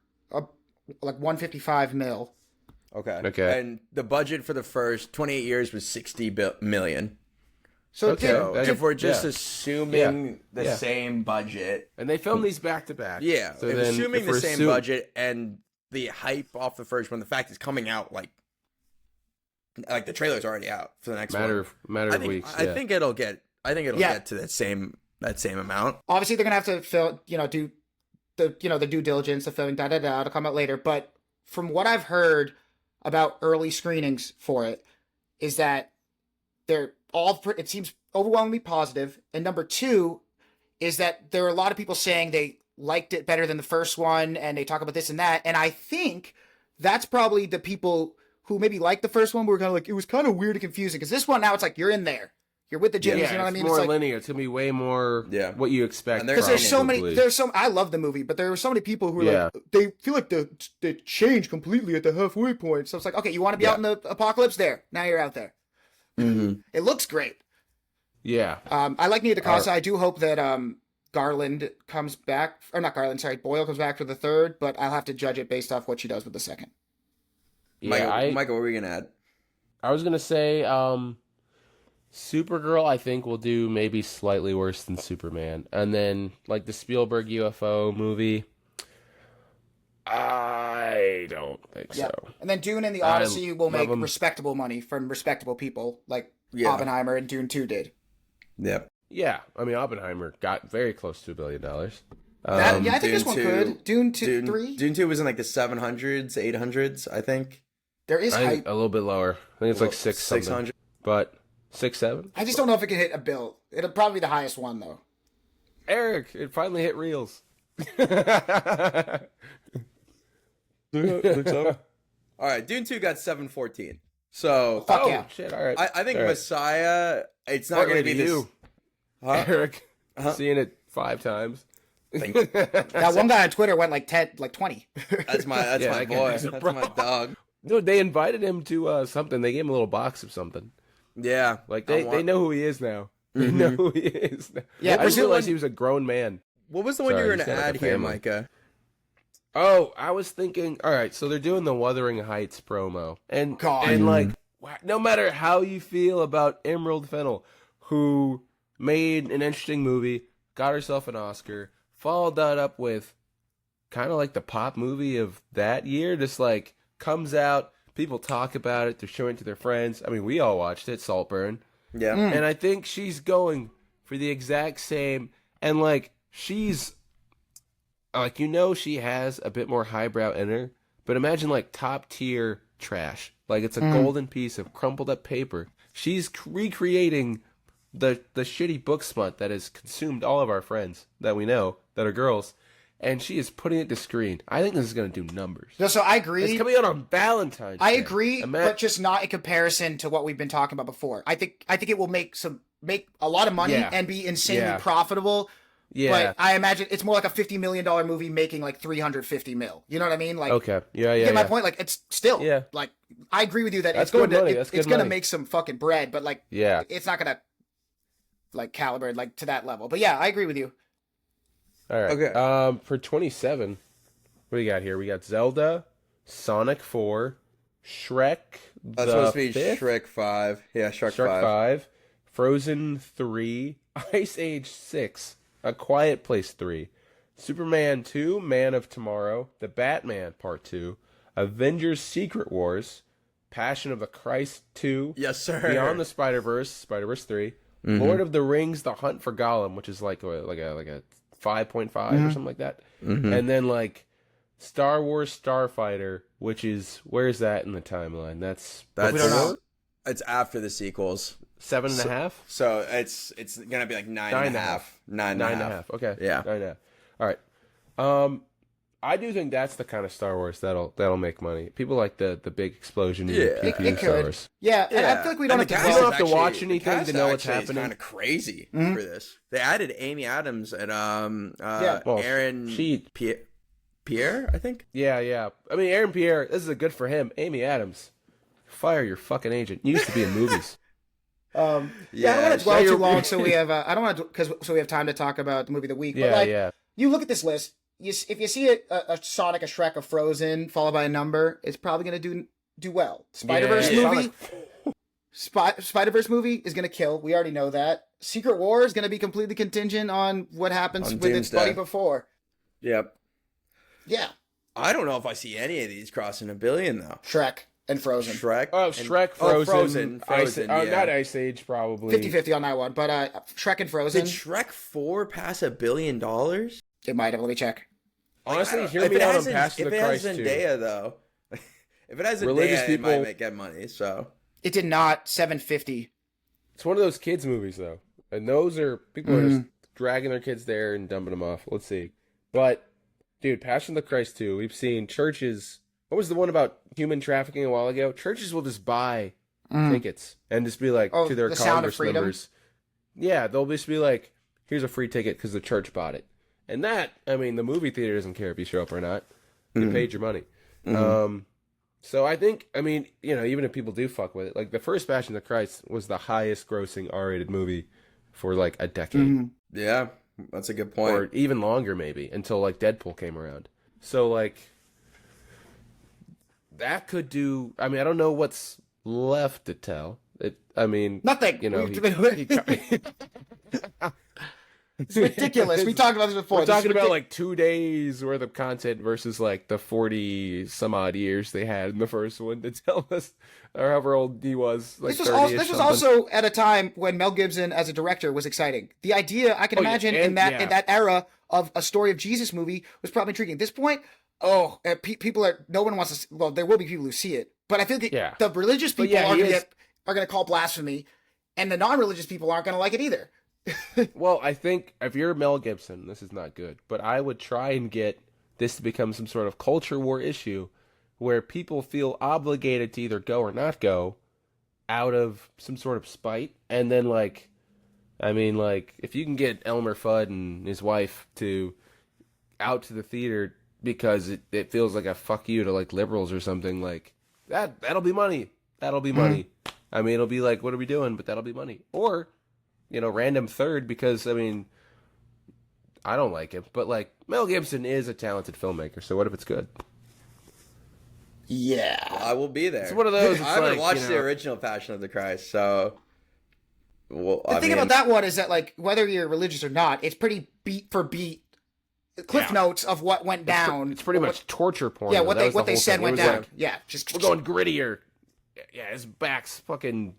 S2: like 155 mil.
S1: Okay.
S3: Okay.
S1: And the budget for the first 28 years was 60 million.
S2: So
S3: Okay.
S1: So
S3: That-
S1: if we're just
S3: yeah.
S1: assuming the
S3: Yeah.
S1: same budget,
S3: And they filmed these back to back.
S1: yeah,
S3: So
S1: if
S3: then
S1: assuming
S3: if
S1: the
S3: we're
S1: same budget and the hype off the first one, the fact it's coming out like the trailer's already out for the next
S3: matter
S1: one.
S3: of weeks.
S1: I think it'll get
S2: Yeah.
S1: get to that same amount.
S2: obviously they're gonna have to do the due diligence, the filming, to come out later. But from what I've heard about early screenings for it, is that they're all it seems overwhelmingly positive. And number two is that there are a lot of people saying they liked it better than the first one, and they talk about this and that. And I think that's probably the people who maybe liked the first one, but were kind of like, it was kind of weird and confusing. Because this one now it's like you're in there. You're with the Jimmys,
S3: Yeah,
S2: you know what I
S3: it's
S2: mean?
S3: more
S2: It's like,
S3: linear. It's gonna be way more
S1: Yeah.
S3: what you expect.
S1: And they're
S2: because there's so many
S3: probably.
S2: I love the movie, but there are so many people who are
S3: Yeah.
S2: like, they feel like they change completely at the halfway point. So it's like, okay, you want to be
S1: Yeah.
S2: out in the apocalypse? There, now you're out there.
S1: Mm-hmm.
S2: It looks great.
S3: Yeah.
S2: I like Nia DaCosta. I do hope that Garland comes back, or not Garland, sorry, Boyle comes back for the third, but I'll have to judge it based off what she does with the second.
S3: Yeah.
S1: Michael, what were you gonna add?
S3: I was gonna say, Supergirl, I think, will do maybe slightly worse than Superman, and then like the Spielberg UFO movie, I don't think
S2: Yeah.
S3: so.
S2: And then Dune and the
S3: I
S2: Odyssey will make
S3: love 'em.
S2: respectable money from respectable people, like
S1: Yeah.
S2: Oppenheimer and Dune 2 did.
S1: Yep.
S3: Yeah, I mean Oppenheimer got very close to $1 billion.
S2: Yeah, I think this
S1: Dune
S2: one
S1: 2
S2: could. Dune 2, 3?
S1: Dune 2 was in like the 700s, 800s, I think.
S2: There is
S3: I
S2: hype.
S3: think a little bit lower. I think it's like 600, but 6-7.
S2: I just don't know if it can hit a bill. It'll probably be the highest one, though.
S3: Eric, it finally hit reels.
S1: All right, Dune 2 got 714. So
S2: Fuck
S3: Oh
S2: yeah.
S3: shit! All right.
S1: I think
S3: All right.
S1: Messiah, it's not
S3: Partly
S1: going to be
S3: to
S1: this.
S3: you,
S1: Huh?
S3: Eric.
S1: Uh-huh.
S3: Seeing it 5 times.
S1: Thank you.
S2: That one guy on Twitter went like 10, like 20.
S1: That's my
S3: Yeah,
S1: my
S3: that guy
S1: boy.
S3: is a
S1: That's
S3: bro.
S1: my dog.
S3: No, they invited him to something. They gave him a little box of something.
S1: Yeah.
S3: Like
S1: I
S3: they
S1: want-
S3: know who he is now. They know who he is now.
S2: Yeah,
S3: I just
S2: Brazil
S3: realized
S2: one-
S3: he was a grown man.
S1: What was the one
S3: Sorry,
S1: you were
S3: he's
S1: going to
S3: got, like,
S1: add
S3: a
S1: here,
S3: family.
S1: Micah?
S3: Oh, I was thinking. All right, so they're doing the Wuthering Heights promo, and
S2: God.
S3: and like, no matter how you feel about Emerald Fennell, who made an interesting movie, got herself an Oscar, followed that up with kind of like the pop movie of that year, just like comes out, people talk about it, they're showing it to their friends. I mean, we all watched it, Saltburn.
S1: Yeah.
S3: And I think she's going for the exact same, and like she's like, she has a bit more highbrow in her, but imagine like top tier trash, like it's a golden piece of crumpled up paper. She's recreating the shitty book smut that has consumed all of our friends that we know that are girls, and she is putting it to screen. I think this is going to do numbers.
S2: No, so I agree.
S3: It's coming out on Valentine's
S2: I
S3: Day.
S2: agree, but just not in comparison to what we've been talking about before. I think it will make a lot of money
S3: Yeah.
S2: and be insanely
S3: Yeah.
S2: profitable.
S3: yeah.
S2: But I imagine it's more like a $50 million movie making like 350 mil. You know what I mean? Like,
S3: Okay. Yeah.
S2: you
S3: Yeah.
S2: get my
S3: yeah.
S2: point? Like, it's still,
S3: Yeah.
S2: like, I agree with you that
S3: That's
S2: it's going
S3: good
S2: to,
S3: money. That's
S2: it's
S3: good
S2: going to
S3: money.
S2: make some fucking bread, but like,
S3: Yeah.
S2: it's not going to like calibrate like to that level. But yeah, I agree with you.
S3: All right.
S1: Okay.
S3: For 27, what do you got here? We got Zelda, Sonic 4, Shrek.
S1: That's
S3: the
S1: supposed to be
S3: fifth,
S1: Shrek 5. Yeah, Shrek,
S3: Shrek
S1: 5.
S3: 5, Frozen 3, Ice Age 6, A Quiet Place 3, Superman 2, Man of Tomorrow, The Batman Part 2, Avengers Secret Wars, Passion of the Christ 2,
S1: Yes, sir.
S3: Beyond the Spider-Verse, Spider-Verse 3, Lord of the Rings, The Hunt for Gollum, which is like a 5.5 or something like that. And then like Star Wars Starfighter, which is, where's that in the timeline? That's
S1: That's,
S2: We don't know.
S1: It's after the sequels.
S3: 7.5.
S1: So it's gonna be like nine and a half. Nine and a half.
S3: Okay.
S1: Yeah.
S3: 9.5. All right. I do think that's the kind of Star Wars that'll make money. People like the big explosion.
S1: Yeah.
S3: pew pew
S2: It
S3: Star
S2: could.
S3: Wars.
S2: Yeah, and I feel like we don't have to.
S3: cast You don't have to watch anything
S1: the
S3: to know what's
S1: cast actually is
S3: happening.
S1: kind of crazy
S2: Mhm.
S1: for this. They added Amy Adams and
S3: Well,
S1: Aaron Pierre, I think.
S3: Yeah. I mean, Aaron Pierre. This is a good for him. Amy Adams, fire your fucking agent. You used to be in movies.
S2: I don't want to dwell
S3: you're-
S2: too long, so we have. I don't want to so we have time to talk about the movie of the week.
S3: Yeah,
S2: but like,
S3: yeah.
S2: you look at this list. If you see a Sonic, a Shrek, a Frozen, followed by a number, it's probably going to do well. Spider-Verse
S3: Yeah.
S2: movie, Spider-Verse movie is going to kill. We already know that. Secret War is going to be completely contingent on what happens
S1: On
S2: with its
S1: Doomsday.
S2: buddy before.
S1: Yep.
S2: Yeah,
S1: I don't know if I see any of these crossing $1 billion though.
S2: Shrek and Frozen.
S1: Shrek.
S3: Oh, Shrek, Frozen,
S1: Frozen.
S3: Ice,
S1: Yeah.
S3: not Ice Age, probably.
S2: 50-50 on that one, but Shrek and Frozen,
S1: Did Shrek 4 pass $1 billion?
S2: it might have. Let me check.
S3: Honestly, hear
S1: If
S3: me
S1: it
S3: out
S1: has
S3: on Passion of
S1: if
S3: the
S1: it has
S3: Christ too.
S1: Zendaya though, if it has
S3: Religious
S1: Zendaya,
S3: people-
S1: it might get money. So
S2: It did not. 750.
S3: It's one of those kids movies though, and those are people are just dragging their kids there and dumping them off. Let's see, but dude, Passion of the Christ 2. We've seen churches. What was the one about human trafficking a while ago? Churches will just buy tickets and just be like
S2: Oh,
S3: to their
S2: The Sound of
S3: Congress
S2: Freedom?
S3: members. Yeah, they'll just be like, "Here's a free ticket because the church bought it." And that, I mean, the movie theater doesn't care if you show up or not. You paid your money. So I think, I mean, you know, even if people do fuck with it, like the first Passion of the Christ was the highest grossing R-rated movie for like a decade.
S1: yeah, that's a good point.
S3: Or even longer maybe, until like Deadpool came around. So like that could do, I mean, I don't know what's left to tell. I mean,
S2: Nothing.
S3: you know,
S2: It's ridiculous. We talked about this before.
S3: we're
S2: This is
S3: talking about
S2: ridic-
S3: like 2 days worth of content versus like the 40 some odd years they had in the first one to tell us, or however old he was. Like
S2: This was
S3: 30-ish
S2: this was
S3: something.
S2: also at a time when Mel Gibson as a director was exciting. The idea I can
S3: Oh, yeah,
S2: imagine
S3: and-
S2: in that
S3: yeah.
S2: in that era of a story of Jesus movie was probably intriguing. At this point, people are no one wants to. Well, there will be people who see it, but I feel like
S3: Yeah.
S2: the religious
S3: But
S2: people
S3: yeah,
S2: are
S3: he
S2: going
S3: is-
S2: to call blasphemy, and the non-religious people aren't going to like it either.
S3: Well, I think if you're Mel Gibson, this is not good, but I would try and get this to become some sort of culture war issue where people feel obligated to either go or not go out of some sort of spite. And then, like, I mean, like, if you can get Elmer Fudd and his wife to out to the theater because it feels like a fuck you to, like, liberals or something, like, that'll be money. That'll be money. I mean, it'll be like, what are we doing? But that'll be money. Or, you know, random third because, I mean, I don't like him. But, like, Mel Gibson is a talented filmmaker, so what if it's good?
S2: Yeah.
S1: I will be there.
S3: It's one of those, it's
S1: I haven't
S3: like,
S1: watched
S3: you
S1: the
S3: know-
S1: original Passion of the Christ, so. Well,
S2: The thing about that one is that, like, whether you're religious or not, it's pretty beat for beat cliff
S3: Yeah.
S2: notes of what went down.
S3: It's pretty much torture porn.
S2: Yeah,
S3: though.
S2: what
S3: That
S2: they
S3: was the
S2: what they
S3: whole
S2: said
S3: thing. It
S2: went
S3: was
S2: down.
S3: like,
S2: Yeah, just
S3: we're going grittier. Yeah, his back's fucking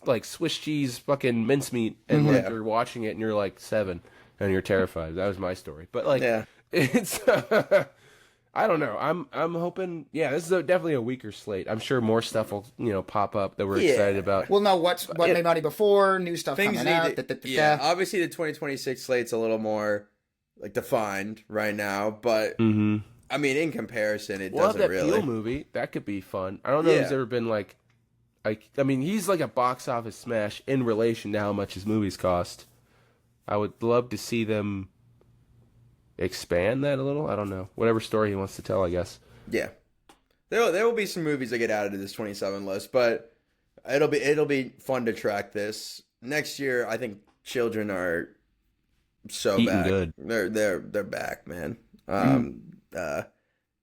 S3: like Swiss cheese fucking mincemeat, and like
S1: Yeah.
S3: you're watching it and you're like 7 and you're terrified. That was my story. But like,
S1: Yeah.
S3: it's I don't know. I'm hoping. Yeah, this is definitely a weaker slate. I'm sure more stuff will pop up that we're
S1: Yeah.
S3: excited about.
S2: We'll know what made money before, new stuff
S1: Things
S2: coming out.
S1: need to, yeah, obviously the 2026 slate's a little more like defined right now, but
S3: Mm-hmm.
S1: I mean, in comparison, it
S3: We'll have
S1: doesn't
S3: that
S1: really.
S3: Peel movie. That could be fun. I don't know if he's
S1: Yeah.
S3: ever been like I mean, he's like a box office smash in relation to how much his movies cost. I would love to see them expand that a little. I don't know. Whatever story he wants to tell, I guess.
S1: Yeah, there will be some movies that get added to this 27 list, but it'll be fun to track this next year. I think children are so
S3: Eating
S1: back.
S3: good.
S1: They're back, man.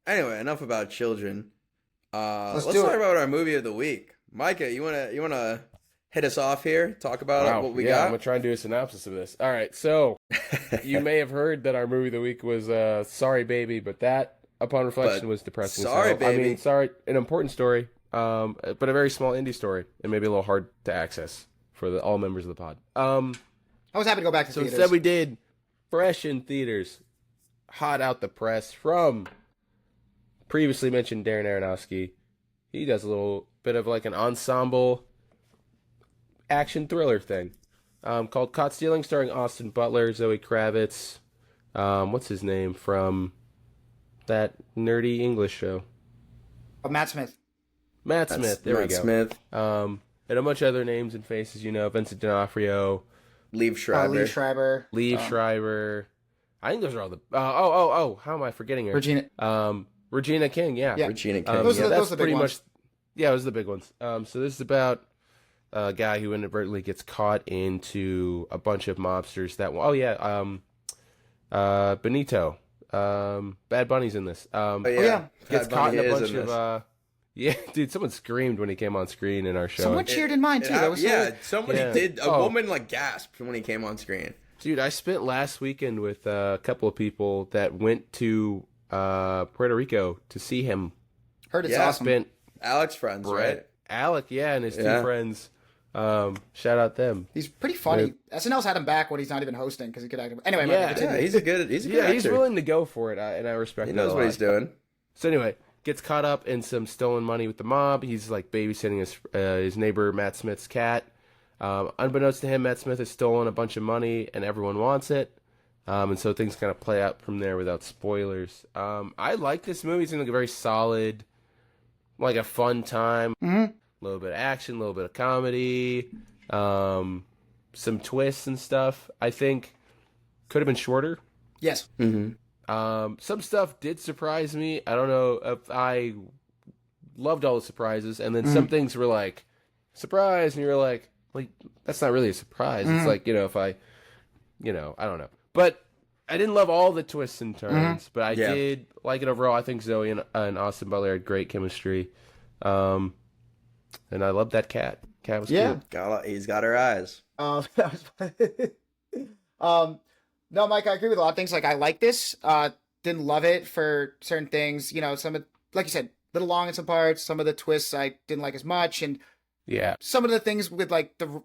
S1: Anyway, enough about children. Let's
S2: do
S1: talk
S2: it.
S1: about our movie of the week. Micah, you wanna hit us off here? Talk about what we
S3: I'm
S1: got.
S3: gonna try and do a synopsis of this. All right, so you may have heard that our movie of the week was Sorry Baby, but that, upon reflection,
S1: But
S3: was depressing. as
S1: Sorry
S3: hell.
S1: Baby.
S3: I mean, sorry, an important story, but a very small indie story, and maybe a little hard to access for all members of the pod.
S2: I was happy to go back to
S3: So
S2: theaters.
S3: instead we did fresh in theaters, hot out the press from previously mentioned Darren Aronofsky. He does a little bit of like an ensemble action thriller thing called Caught Stealing, starring Austin Butler, Zoe Kravitz. What's his name from that nerdy English show?
S2: Matt Smith.
S3: Matt Smith. There we
S1: Matt
S3: go.
S1: Smith.
S3: And a bunch of other names and faces, you know, Vincent D'Onofrio,
S1: Liev Schreiber.
S2: Lee Schreiber.
S3: Liev Schreiber. I think those are all the. How am I forgetting her?
S2: Regina.
S3: Regina King. Yeah.
S1: Regina King.
S2: Those are
S3: that's
S2: the big
S3: pretty
S2: ones.
S3: much. Yeah, those are the big ones. So this is about a guy who inadvertently gets caught into a bunch of mobsters that. Oh yeah. Benito. Bad Bunny's in this.
S2: yeah.
S3: Gets
S1: Bad
S3: caught
S1: Bunny
S3: in a
S1: is
S3: bunch
S1: in this.
S3: of. Yeah, dude, someone screamed when he came on screen in our show.
S2: Someone cheered in mine, too. That was
S1: yeah,
S2: so...
S1: somebody
S3: Yeah.
S1: did. A
S3: Oh.
S1: woman like gasped when he came on screen.
S3: Dude, I spent last weekend with a couple of people that went to Puerto Rico to see him.
S2: Heard it's
S1: Yeah.
S2: awesome.
S3: Spent
S1: Alex friends, right?
S3: Alec, yeah, and his
S1: Yeah.
S3: two friends. Shout out them.
S2: He's pretty funny. SNL's had him back when he's not even hosting because he could act. Anyway,
S3: Yeah.
S2: continue.
S1: Yeah, he's a good
S3: Yeah, he's
S1: actor.
S3: willing to go for it, and I respect
S1: He
S3: that
S1: knows
S3: a
S1: what
S3: lot.
S1: he's doing.
S3: So anyway, gets caught up in some stolen money with the mob. He's like babysitting his neighbor Matt Smith's cat. Unbeknownst to him, Matt Smith has stolen a bunch of money, and everyone wants it. And so things kind of play out from there without spoilers. I like this movie. It seems like a very solid, like a fun time.
S2: Mm-hmm.
S3: A little bit of action, a little bit of comedy, some twists and stuff. I think could have been shorter.
S2: Yes.
S3: Some stuff did surprise me. I don't know if I loved all the surprises, and then some things were like surprise, and you were like, that's not really a surprise. It's like, if I don't know. But I didn't love all the twists and turns, but I did like it overall. I think Zoe and Austin Butler had great chemistry, and I loved that cat. Cat was cute.
S1: He's got her eyes.
S2: No, Mike, I agree with a lot of things. Like, I like this. Didn't love it for certain things. Some of, like you said, a little long in some parts. Some of the twists I didn't like as much, and
S3: Yeah.
S2: some of the things with like the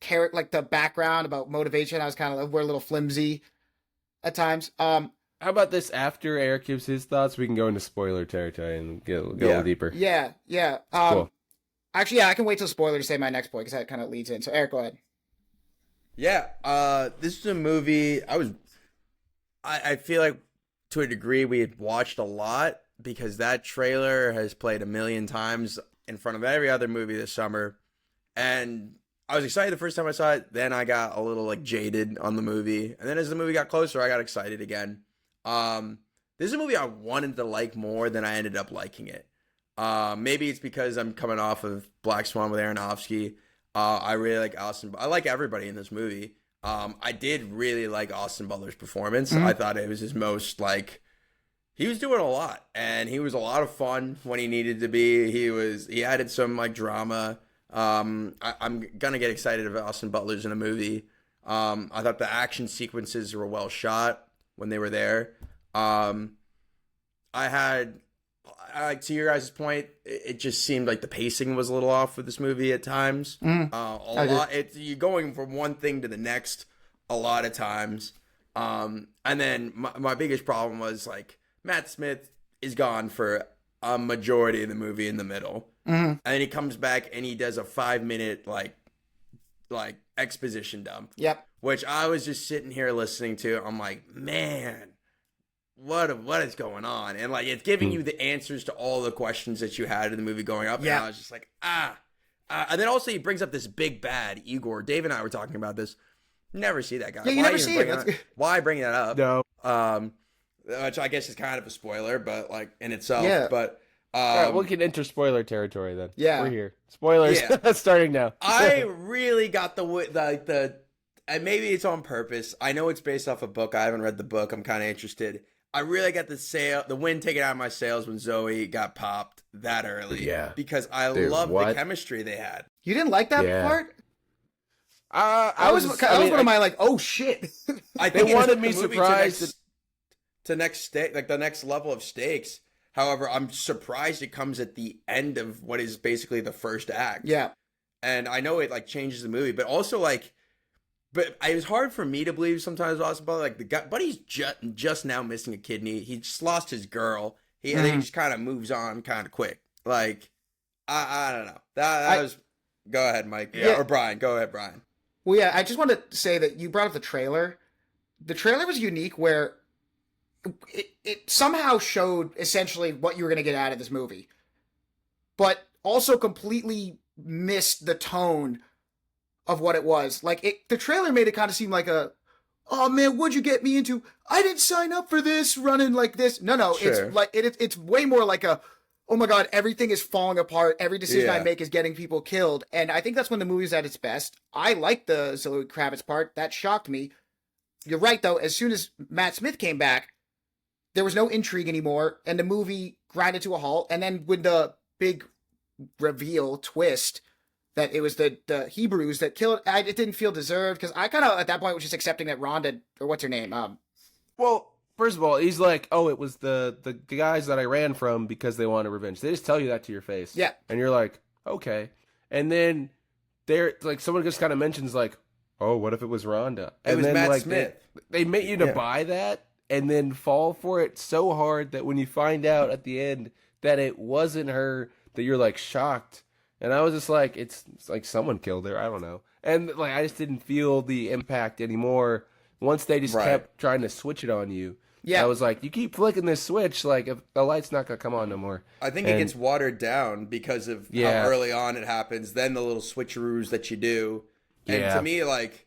S2: character, like the background about motivation, I was kind of were a little flimsy at times.
S3: How about this? After Eric gives his thoughts, we can go into spoiler territory and go a little deeper.
S2: Yeah.
S3: Cool.
S2: Actually, yeah, I can wait till spoiler to say my next point because that kind of leads in. So, Eric, go ahead.
S1: Yeah, this is a movie I feel like to a degree we had watched a lot because that trailer has played a million times in front of every other movie this summer. And I was excited the first time I saw it, then I got a little like jaded on the movie. And then as the movie got closer, I got excited again. This is a movie I wanted to like more than I ended up liking it. Maybe it's because I'm coming off of Black Swan with Aronofsky. I really like I like everybody in this movie. I did really like Austin Butler's performance. I thought it was his most he was doing a lot, and he was a lot of fun when he needed to be. He added some like drama. I'm gonna get excited if Austin Butler's in a movie. I thought the action sequences were well shot when they were there. To your guys' point, it just seemed like the pacing was a little off with this movie at times. You're going from one thing to the next a lot of times. And then my biggest problem was like Matt Smith is gone for a majority of the movie in the middle. And then he comes back and he does a 5-minute like exposition dump.
S2: Yep.
S1: Which I was just sitting here listening to. I'm like, man, what is going on? And like it's giving you the answers to all the questions that you had in the movie going up.
S2: Yeah.
S1: And I was just like, and then also he brings up this big bad Igor. Dave and I were talking about this. Never see that guy.
S2: Yeah, you never see him.
S1: Why bring that up?
S3: No.
S1: Which I guess is kind of a spoiler, but like in itself.
S2: Yeah.
S1: But
S3: All right, we can enter spoiler territory then.
S2: Yeah.
S3: We're here. Spoilers.
S1: Yeah.
S3: Starting now.
S1: I really got the and maybe it's on purpose. I know it's based off a book. I haven't read the book. I'm kind of interested. I really got the wind taken out of my sails when Zoe got popped that early.
S3: Yeah.
S1: Because I
S3: Dude,
S1: loved the
S3: what?
S1: chemistry they had.
S2: You didn't like that
S3: Yeah.
S2: part?
S3: That
S2: was one of my like, oh shit.
S1: I
S3: They
S1: think it
S3: wanted
S1: took
S3: me
S1: the movie
S3: surprised
S1: to the next level of stakes. However, I'm surprised it comes at the end of what is basically the first act.
S2: Yeah.
S1: And I know it like changes the movie, but also like, but it was hard for me to believe sometimes Austin Butler, like the guy, but he's just now missing a kidney. He just lost his girl. And then he just kind of moves on kind of quick. Like, I don't know. That was Go ahead, Mike.
S2: Yeah.
S1: Or Brian. Go ahead, Brian.
S2: Well, yeah, I just wanted to say that you brought up the trailer. The trailer was unique where it somehow showed essentially what you were going to get out of this movie, but also completely missed the tone of what it was. Like, the trailer made it kind of seem like oh man, what'd you get me into? I didn't sign up for this, running like this. No,
S1: Sure.
S2: it's like, it's way more like oh my god, everything is falling apart. Every decision I
S1: Yeah.
S2: make is getting people killed. And I think that's when the movie's at its best. I like the Zoe Kravitz part. That shocked me. You're right, though. As soon as Matt Smith came back, there was no intrigue anymore, and the movie grinded to a halt. And then with the big reveal twist that it was the Hebrews that killed, it didn't feel deserved, because I kind of, at that point, was just accepting that Rhonda, or what's her name?
S3: Well, first of all, he's like, oh, it was the guys that I ran from because they wanted revenge. They just tell you that to your face.
S2: Yeah.
S3: And you're like, okay. And then they're like, someone just kind of mentions like, oh, what if it was Rhonda? And
S1: was
S3: then
S1: Matt
S3: like
S1: Smith.
S3: they make you to
S1: Yeah.
S3: buy that and then fall for it so hard that when you find out at the end that it wasn't her, that you're like shocked. And I was just like, it's like someone killed her. I don't know. And like, I just didn't feel the impact anymore once they just
S1: Right.
S3: kept trying to switch it on you.
S2: Yeah.
S3: I was like, you keep flicking this switch, like if the light's not gonna come on no more.
S1: I think it
S3: And-
S1: gets watered down because of
S3: Yeah.
S1: how early on it happens, then the little switcheroos that you do. And
S3: Yeah.
S1: to me, like,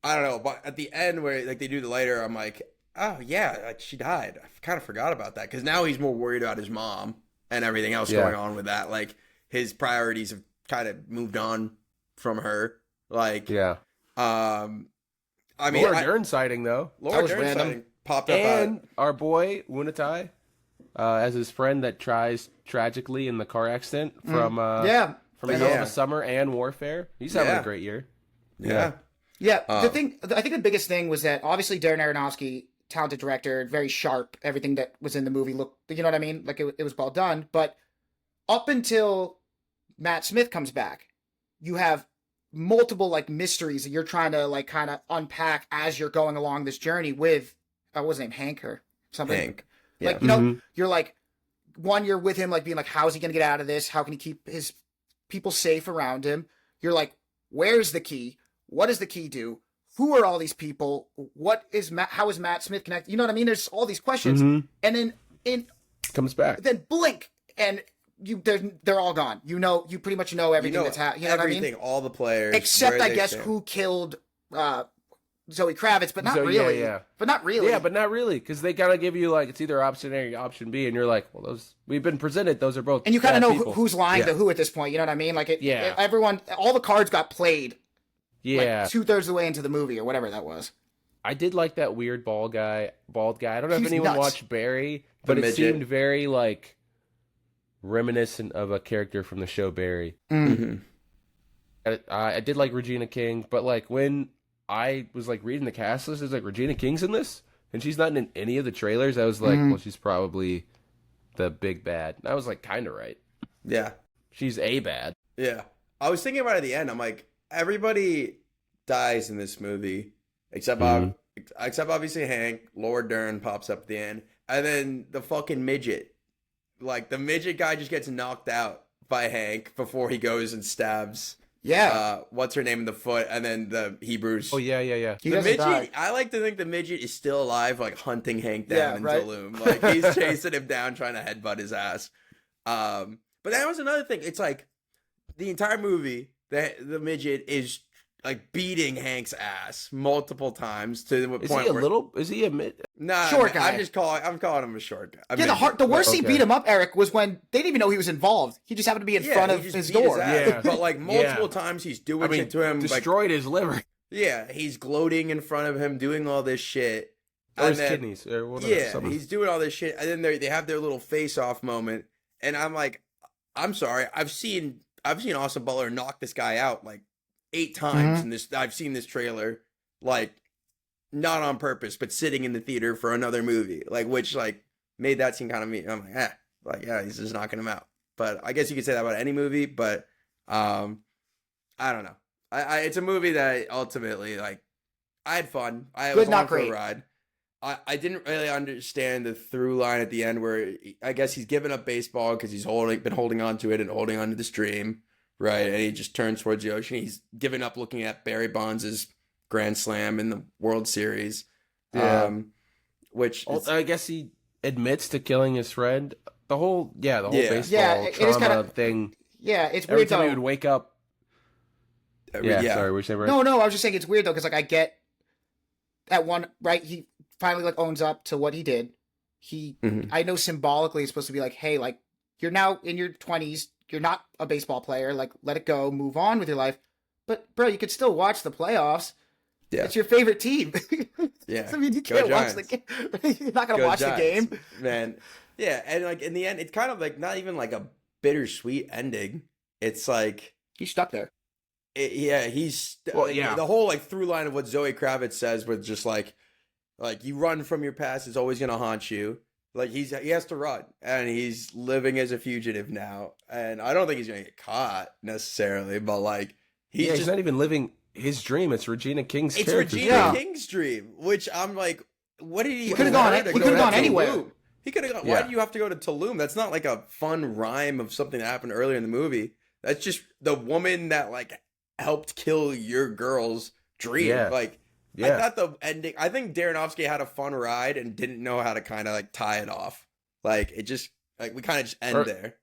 S1: I don't know, but at the end where like they do the later, I'm like, oh yeah, like she died. I kind of forgot about that because now he's more worried about his mom and everything else
S3: Yeah.
S1: going on with that. Like his priorities have kind of moved on from her. Like,
S3: Yeah.
S1: I mean,
S3: Laura Dern sighting though.
S2: That
S1: Laura
S2: was
S1: Dern
S2: random.
S1: sighting popped up.
S3: And our boy Wunatai, as his friend that tries tragically in the car accident from
S2: yeah.
S3: from Hell of
S1: Yeah.
S3: a Summer and Warfare. He's having
S1: Yeah.
S3: a great year.
S1: yeah.
S2: Yeah, I think the biggest thing was that obviously Darren Aronofsky, talented director, very sharp. Everything that was in the movie looked, you know what I mean? Like it was well done. But up until Matt Smith comes back, you have multiple like mysteries that you're trying to like kind of unpack as you're going along this journey with, what was his name, Hank or something?
S1: Hank.
S2: Like,
S1: Yeah.
S2: you know,
S3: Mhm.
S2: you're like, one, you're with him, like being like, how is he going to get out of this? How can he keep his people safe around him? You're like, where's the key? What does the key do? Who are all these people? How is Matt Smith connected? You know what I mean? There's all these questions.
S3: Mhm.
S2: And then
S3: Comes back.
S2: then blink and they're all gone. You pretty much know everything that's happening. You know
S1: everything,
S2: what I mean?
S1: all the players.
S2: Except
S1: where
S2: I
S1: they
S2: guess
S1: stand.
S2: who killed Zoe Kravitz, but not
S3: So, yeah,
S2: really.
S3: yeah.
S2: But not really.
S3: Yeah, but not really, because they gotta give you like it's either option A or option B, and you're like, well, those we've been presented; those are both.
S2: and you kind of
S3: bad
S2: know
S3: people.
S2: who's lying
S3: Yeah.
S2: to who at this point. You know what I mean? Like
S3: Yeah.
S2: everyone, all the cards got played.
S3: Yeah,
S2: Like 2/3 of the way into the movie or whatever that was.
S3: I did like that weird bald guy. I don't know if
S2: He's
S3: anyone
S2: nuts.
S3: watched Barry, but it
S1: midget.
S3: seemed very like reminiscent of a character from the show Barry.
S1: Mhm.
S3: I did like Regina King, but like when I was like reading the cast list, it's like Regina King's in this, and she's not in any of the trailers. I was like, well, she's probably the big bad. And I was like, kind of right.
S1: Yeah.
S3: She's a bad.
S1: Yeah. I was thinking about it at the end. I'm like, everybody dies in this movie except except obviously Hank. Laura Dern pops up at the end. And then the fucking midget. Like, the midget guy just gets knocked out by Hank before he goes and stabs
S2: Yeah.
S1: what's her name in the foot, and then the Hebrews.
S3: Oh yeah.
S2: he
S1: The
S2: doesn't
S1: midget,
S2: die.
S1: I like to think the midget is still alive, like hunting Hank
S2: Yeah,
S1: down in
S2: right.
S1: Tulum. Like, he's chasing him down, trying to headbutt his ass. But that was another thing. It's like the entire movie, the midget is like beating Hank's ass multiple times to the
S3: Is
S1: point
S3: he a
S1: where
S3: little? Is he a mid?
S1: nah,
S2: Short guy.
S1: I'm calling him a short guy. A
S2: Yeah,
S1: midget.
S2: the worst he
S3: Okay.
S2: beat him up, Eric, was when they didn't even know he was involved. He just happened to be in front
S1: he
S2: of
S1: just
S2: his
S1: beat
S2: door.
S1: ass.
S3: Yeah.
S1: But like multiple
S3: Yeah.
S1: times he's doing
S3: I mean,
S1: shit to him. Like,
S3: destroyed his liver
S1: yeah, he's gloating in front of him, doing all this shit.
S3: or
S1: And
S3: his
S1: then-
S3: kidneys or whatever.
S1: Yeah,
S3: something.
S1: he's doing all this shit, and then they have their little face-off moment, and I'm like, I'm sorry, I've seen Austin Butler knock this guy out like 8 times in this. I've seen this trailer, like, not on purpose, but sitting in the theater for another movie, like, which like made that seem kind of mean. I'm like, yeah, he's just knocking him out. But I guess you could say that about any movie, but I don't know. It's a movie that ultimately, like, I had fun. I
S2: Good,
S1: was
S2: not
S1: on for a
S2: great.
S1: ride. I didn't really understand the through line at the end where I guess he's given up baseball because he's been holding on to it and holding on to this dream. right? And he just turns towards the ocean. He's given up looking at Barry Bonds' grand slam in the World Series.
S3: Yeah.
S1: Which is,
S3: I guess he admits to killing his friend. The whole
S1: Yeah.
S3: baseball
S2: Yeah, it is
S3: trauma
S2: kinda-
S3: thing.
S2: Yeah, it's
S3: Every
S2: weird
S3: time
S2: though.
S3: he would wake up. Sorry, we're saying right.
S2: No, I was just saying it's weird though, because like I get that one right. He finally like owns up to what he did.
S1: Mhm.
S2: I know symbolically it's supposed to be like, hey, like you're now in your 20s. You're not a baseball player. Like, let it go. Move on with your life. But bro, you could still watch the playoffs.
S1: Yeah.
S2: It's your favorite team.
S1: Yeah.
S2: I mean, you
S1: Go
S2: can't watch the
S1: Giants.
S2: game. You're not gonna
S1: Go
S2: watch
S1: Giants,
S2: the game.
S1: man. Yeah, and like in the end, it's kind of like not even like a bittersweet ending. It's like,
S2: He's stuck there.
S1: he's
S3: Well, yeah.
S1: the whole like through line of what Zoe Kravitz says, with just like you run from your past, it's always gonna haunt you. Like he has to run, and he's living as a fugitive now, and I don't think he's gonna get caught necessarily, but like
S3: He's not even living his dream. It's Regina King's
S1: it's
S3: character's
S1: Regina
S3: dream.
S1: King's dream, which I'm like, what did he?
S2: could've gone-
S1: where to
S2: he
S1: go
S2: could've
S1: to
S2: gone anywhere.
S1: Tulum? He could have gone.
S3: Yeah.
S1: Why do you have to go to Tulum? That's not like a fun rhyme of something that happened earlier in the movie. That's just the woman that like helped kill your girl's dream.
S3: Yeah.
S1: Like, I
S3: Yeah.
S1: thought the ending. I think Darrenovsky had a fun ride and didn't know how to kind of like tie it off. Like it just like we kind of just end
S3: Or-
S1: there.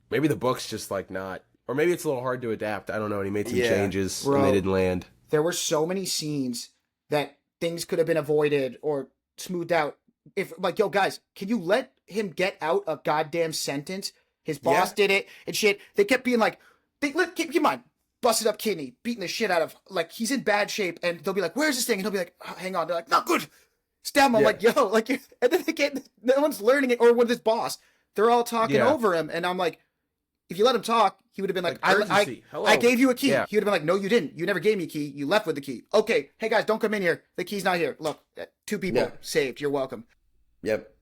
S3: Maybe the book's just like not, or maybe it's a little hard to adapt. I don't know. And he made some
S1: Yeah.
S3: changes and
S2: Bro.
S3: they didn't land.
S2: There were so many scenes that things could have been avoided or smoothed out. If like, yo, guys, can you let him get out a goddamn sentence? His boss
S1: Yeah.
S2: did it and shit. They kept being like, keep in mind, busted up kidney, beating the shit out of, like, he's in bad shape, and they'll be like, where's this thing? And he'll be like, oh, hang on. They're like, not good. Stab him. I'm
S1: Yeah.
S2: like, yo, like, and then they get, no one's learning it, or with his boss, they're all talking
S3: Yeah.
S2: over him, and I'm like, if you let him talk, he would have been like,
S3: urgency. Hello.
S2: I gave you a key.
S3: Yeah.
S2: He would have been like, no, you didn't. You never gave me a key. You left with the key. Okay, hey guys, don't come in here. The key's not here. Look, 2 people
S1: Yeah.
S2: saved. You're welcome.
S1: Yep.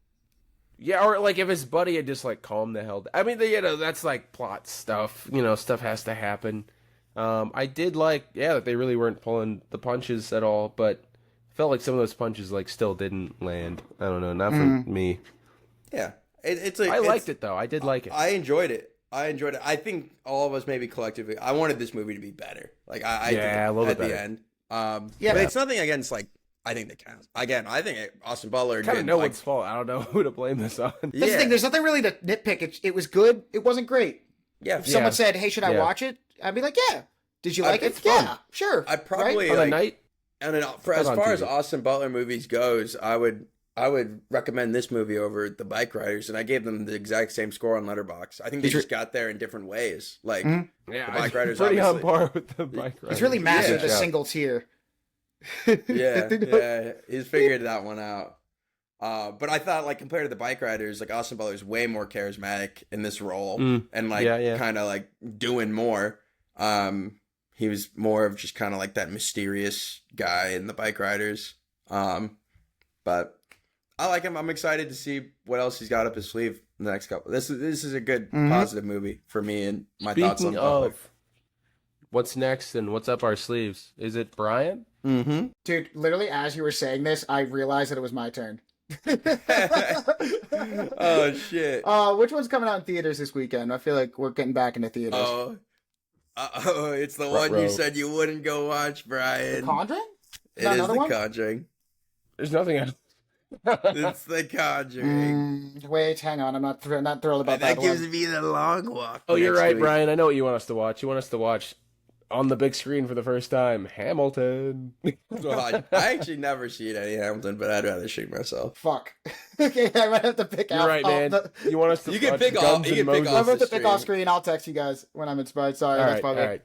S3: Yeah, or like if his buddy had just like calmed the hell down. I mean, that's like plot stuff. Stuff has to happen. I did like, that they really weren't pulling the punches at all, but I felt like some of those punches like still didn't land. I don't know, not for me.
S1: Yeah. It's like
S3: I liked it though. I did like it.
S1: I enjoyed it. I think all of us maybe collectively. I wanted this movie to be better. Like I
S3: Yeah,
S1: think
S3: a little
S1: at
S3: bit
S1: the
S3: better.
S1: end.
S2: Yeah.
S1: But it's nothing against like I think the cast. Again, I think Austin Butler
S3: Kind of
S1: did
S3: no
S1: like,
S3: one's fault. I don't know who to blame this on.
S2: That's
S1: yeah,
S2: the thing. There's nothing really to nitpick. It was good. It wasn't great.
S1: yeah.
S2: If someone said, hey, should I
S3: Yeah.
S2: watch it? I'd be like, yeah. Did you like it?
S3: it's fun.
S2: Yeah, sure.
S1: I probably
S3: On a
S1: like,
S3: night,
S1: and as
S3: Put on
S1: far as
S3: TV.
S1: Austin Butler movies goes, I would recommend this movie over The Bike Riders, and I gave them the exact same score on Letterboxd. I think they
S2: These are-
S1: just got there in different ways. Like
S2: Mhm.
S3: yeah,
S1: The Bike Riders,
S3: pretty on
S1: obviously.
S3: par with the bike riders.
S2: He's really mastered
S1: Yeah.
S2: the single tier.
S1: yeah, he's figured that one out. But I thought, like, compared to The Bike Riders, like Austin Butler's way more charismatic in this role, and like
S3: Yeah.
S1: kind of like doing more. He was more of just kind of like that mysterious guy in The Bike Riders. But I like him. I'm excited to see what else he's got up his sleeve in the next couple. This is a good
S2: Mhm.
S1: positive movie for me and my thoughts on
S3: Speaking
S1: Butler.
S3: of what's next and what's up our sleeves, is it Brian?
S1: Mm-hmm.
S2: Dude, literally, as you were saying this, I realized that it was my turn.
S1: Oh shit.
S2: Which one's coming out in theaters this weekend? I feel like we're getting back into theaters.
S1: It's the
S3: Front
S1: one you
S3: row.
S1: said you wouldn't go watch,
S2: The
S1: Brian.
S2: Conjuring?
S1: It
S2: that
S1: is
S2: another
S1: The
S2: one?
S1: Conjuring.
S3: There's nothing else.
S1: It's The Conjuring.
S2: Wait, hang on. I'm not thrilled about
S1: And that
S2: that
S1: gives
S2: one.
S1: me the long walk.
S3: Oh, you're
S1: next
S3: right,
S1: week.
S3: Brian. I know what you want us to watch. You want us to watch on the big screen for the first time, Hamilton.
S1: God, I actually never seen any Hamilton, but I'd rather shoot myself.
S2: Fuck. Okay, I might have to pick
S3: You're
S2: out.
S3: right, man.
S2: The...
S3: You want us to
S1: You can
S3: watch
S1: pick off-
S3: Guns
S1: you
S3: N'
S1: can pick
S3: Moses?
S1: off
S2: I'm going to
S1: the
S2: pick off
S1: stream.
S2: screen. I'll text you guys when I'm inspired. Sorry,
S3: All
S2: that's
S3: right,
S2: probably.
S3: all right.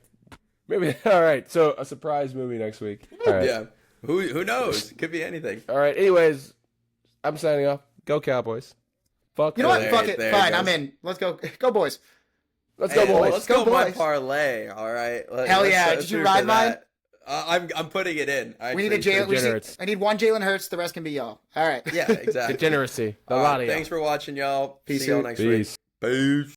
S3: Maybe all right. So a surprise movie next week. All right.
S1: Yeah. Who knows? Could be anything.
S3: All right. Anyways, I'm signing off. Go Cowboys. Fuck.
S2: You know what?
S1: There-
S2: Fuck it.
S1: there it
S2: Fine,
S1: goes.
S2: I'm in. Let's go. Go, boys.
S3: Let's
S1: Hey,
S3: go, boys.
S1: Let's
S2: Go,
S1: go my
S2: boys.
S1: parlay. All right.
S2: Hell yeah.
S1: let's
S2: Did you
S1: root
S2: ride
S1: for
S2: mine?
S1: that. I'm putting it in.
S2: We need a
S1: actually.
S2: Jalen.
S3: Degenerates.
S2: I need one Jalen Hurts. The rest can be y'all. All right.
S1: Yeah, exactly.
S3: Degeneracy. A
S1: All
S3: lot
S1: right,
S3: of y'all.
S1: thanks for watching, y'all.
S2: Peace
S1: See y'all
S2: out.
S1: next
S3: Peace.
S1: week. Peace.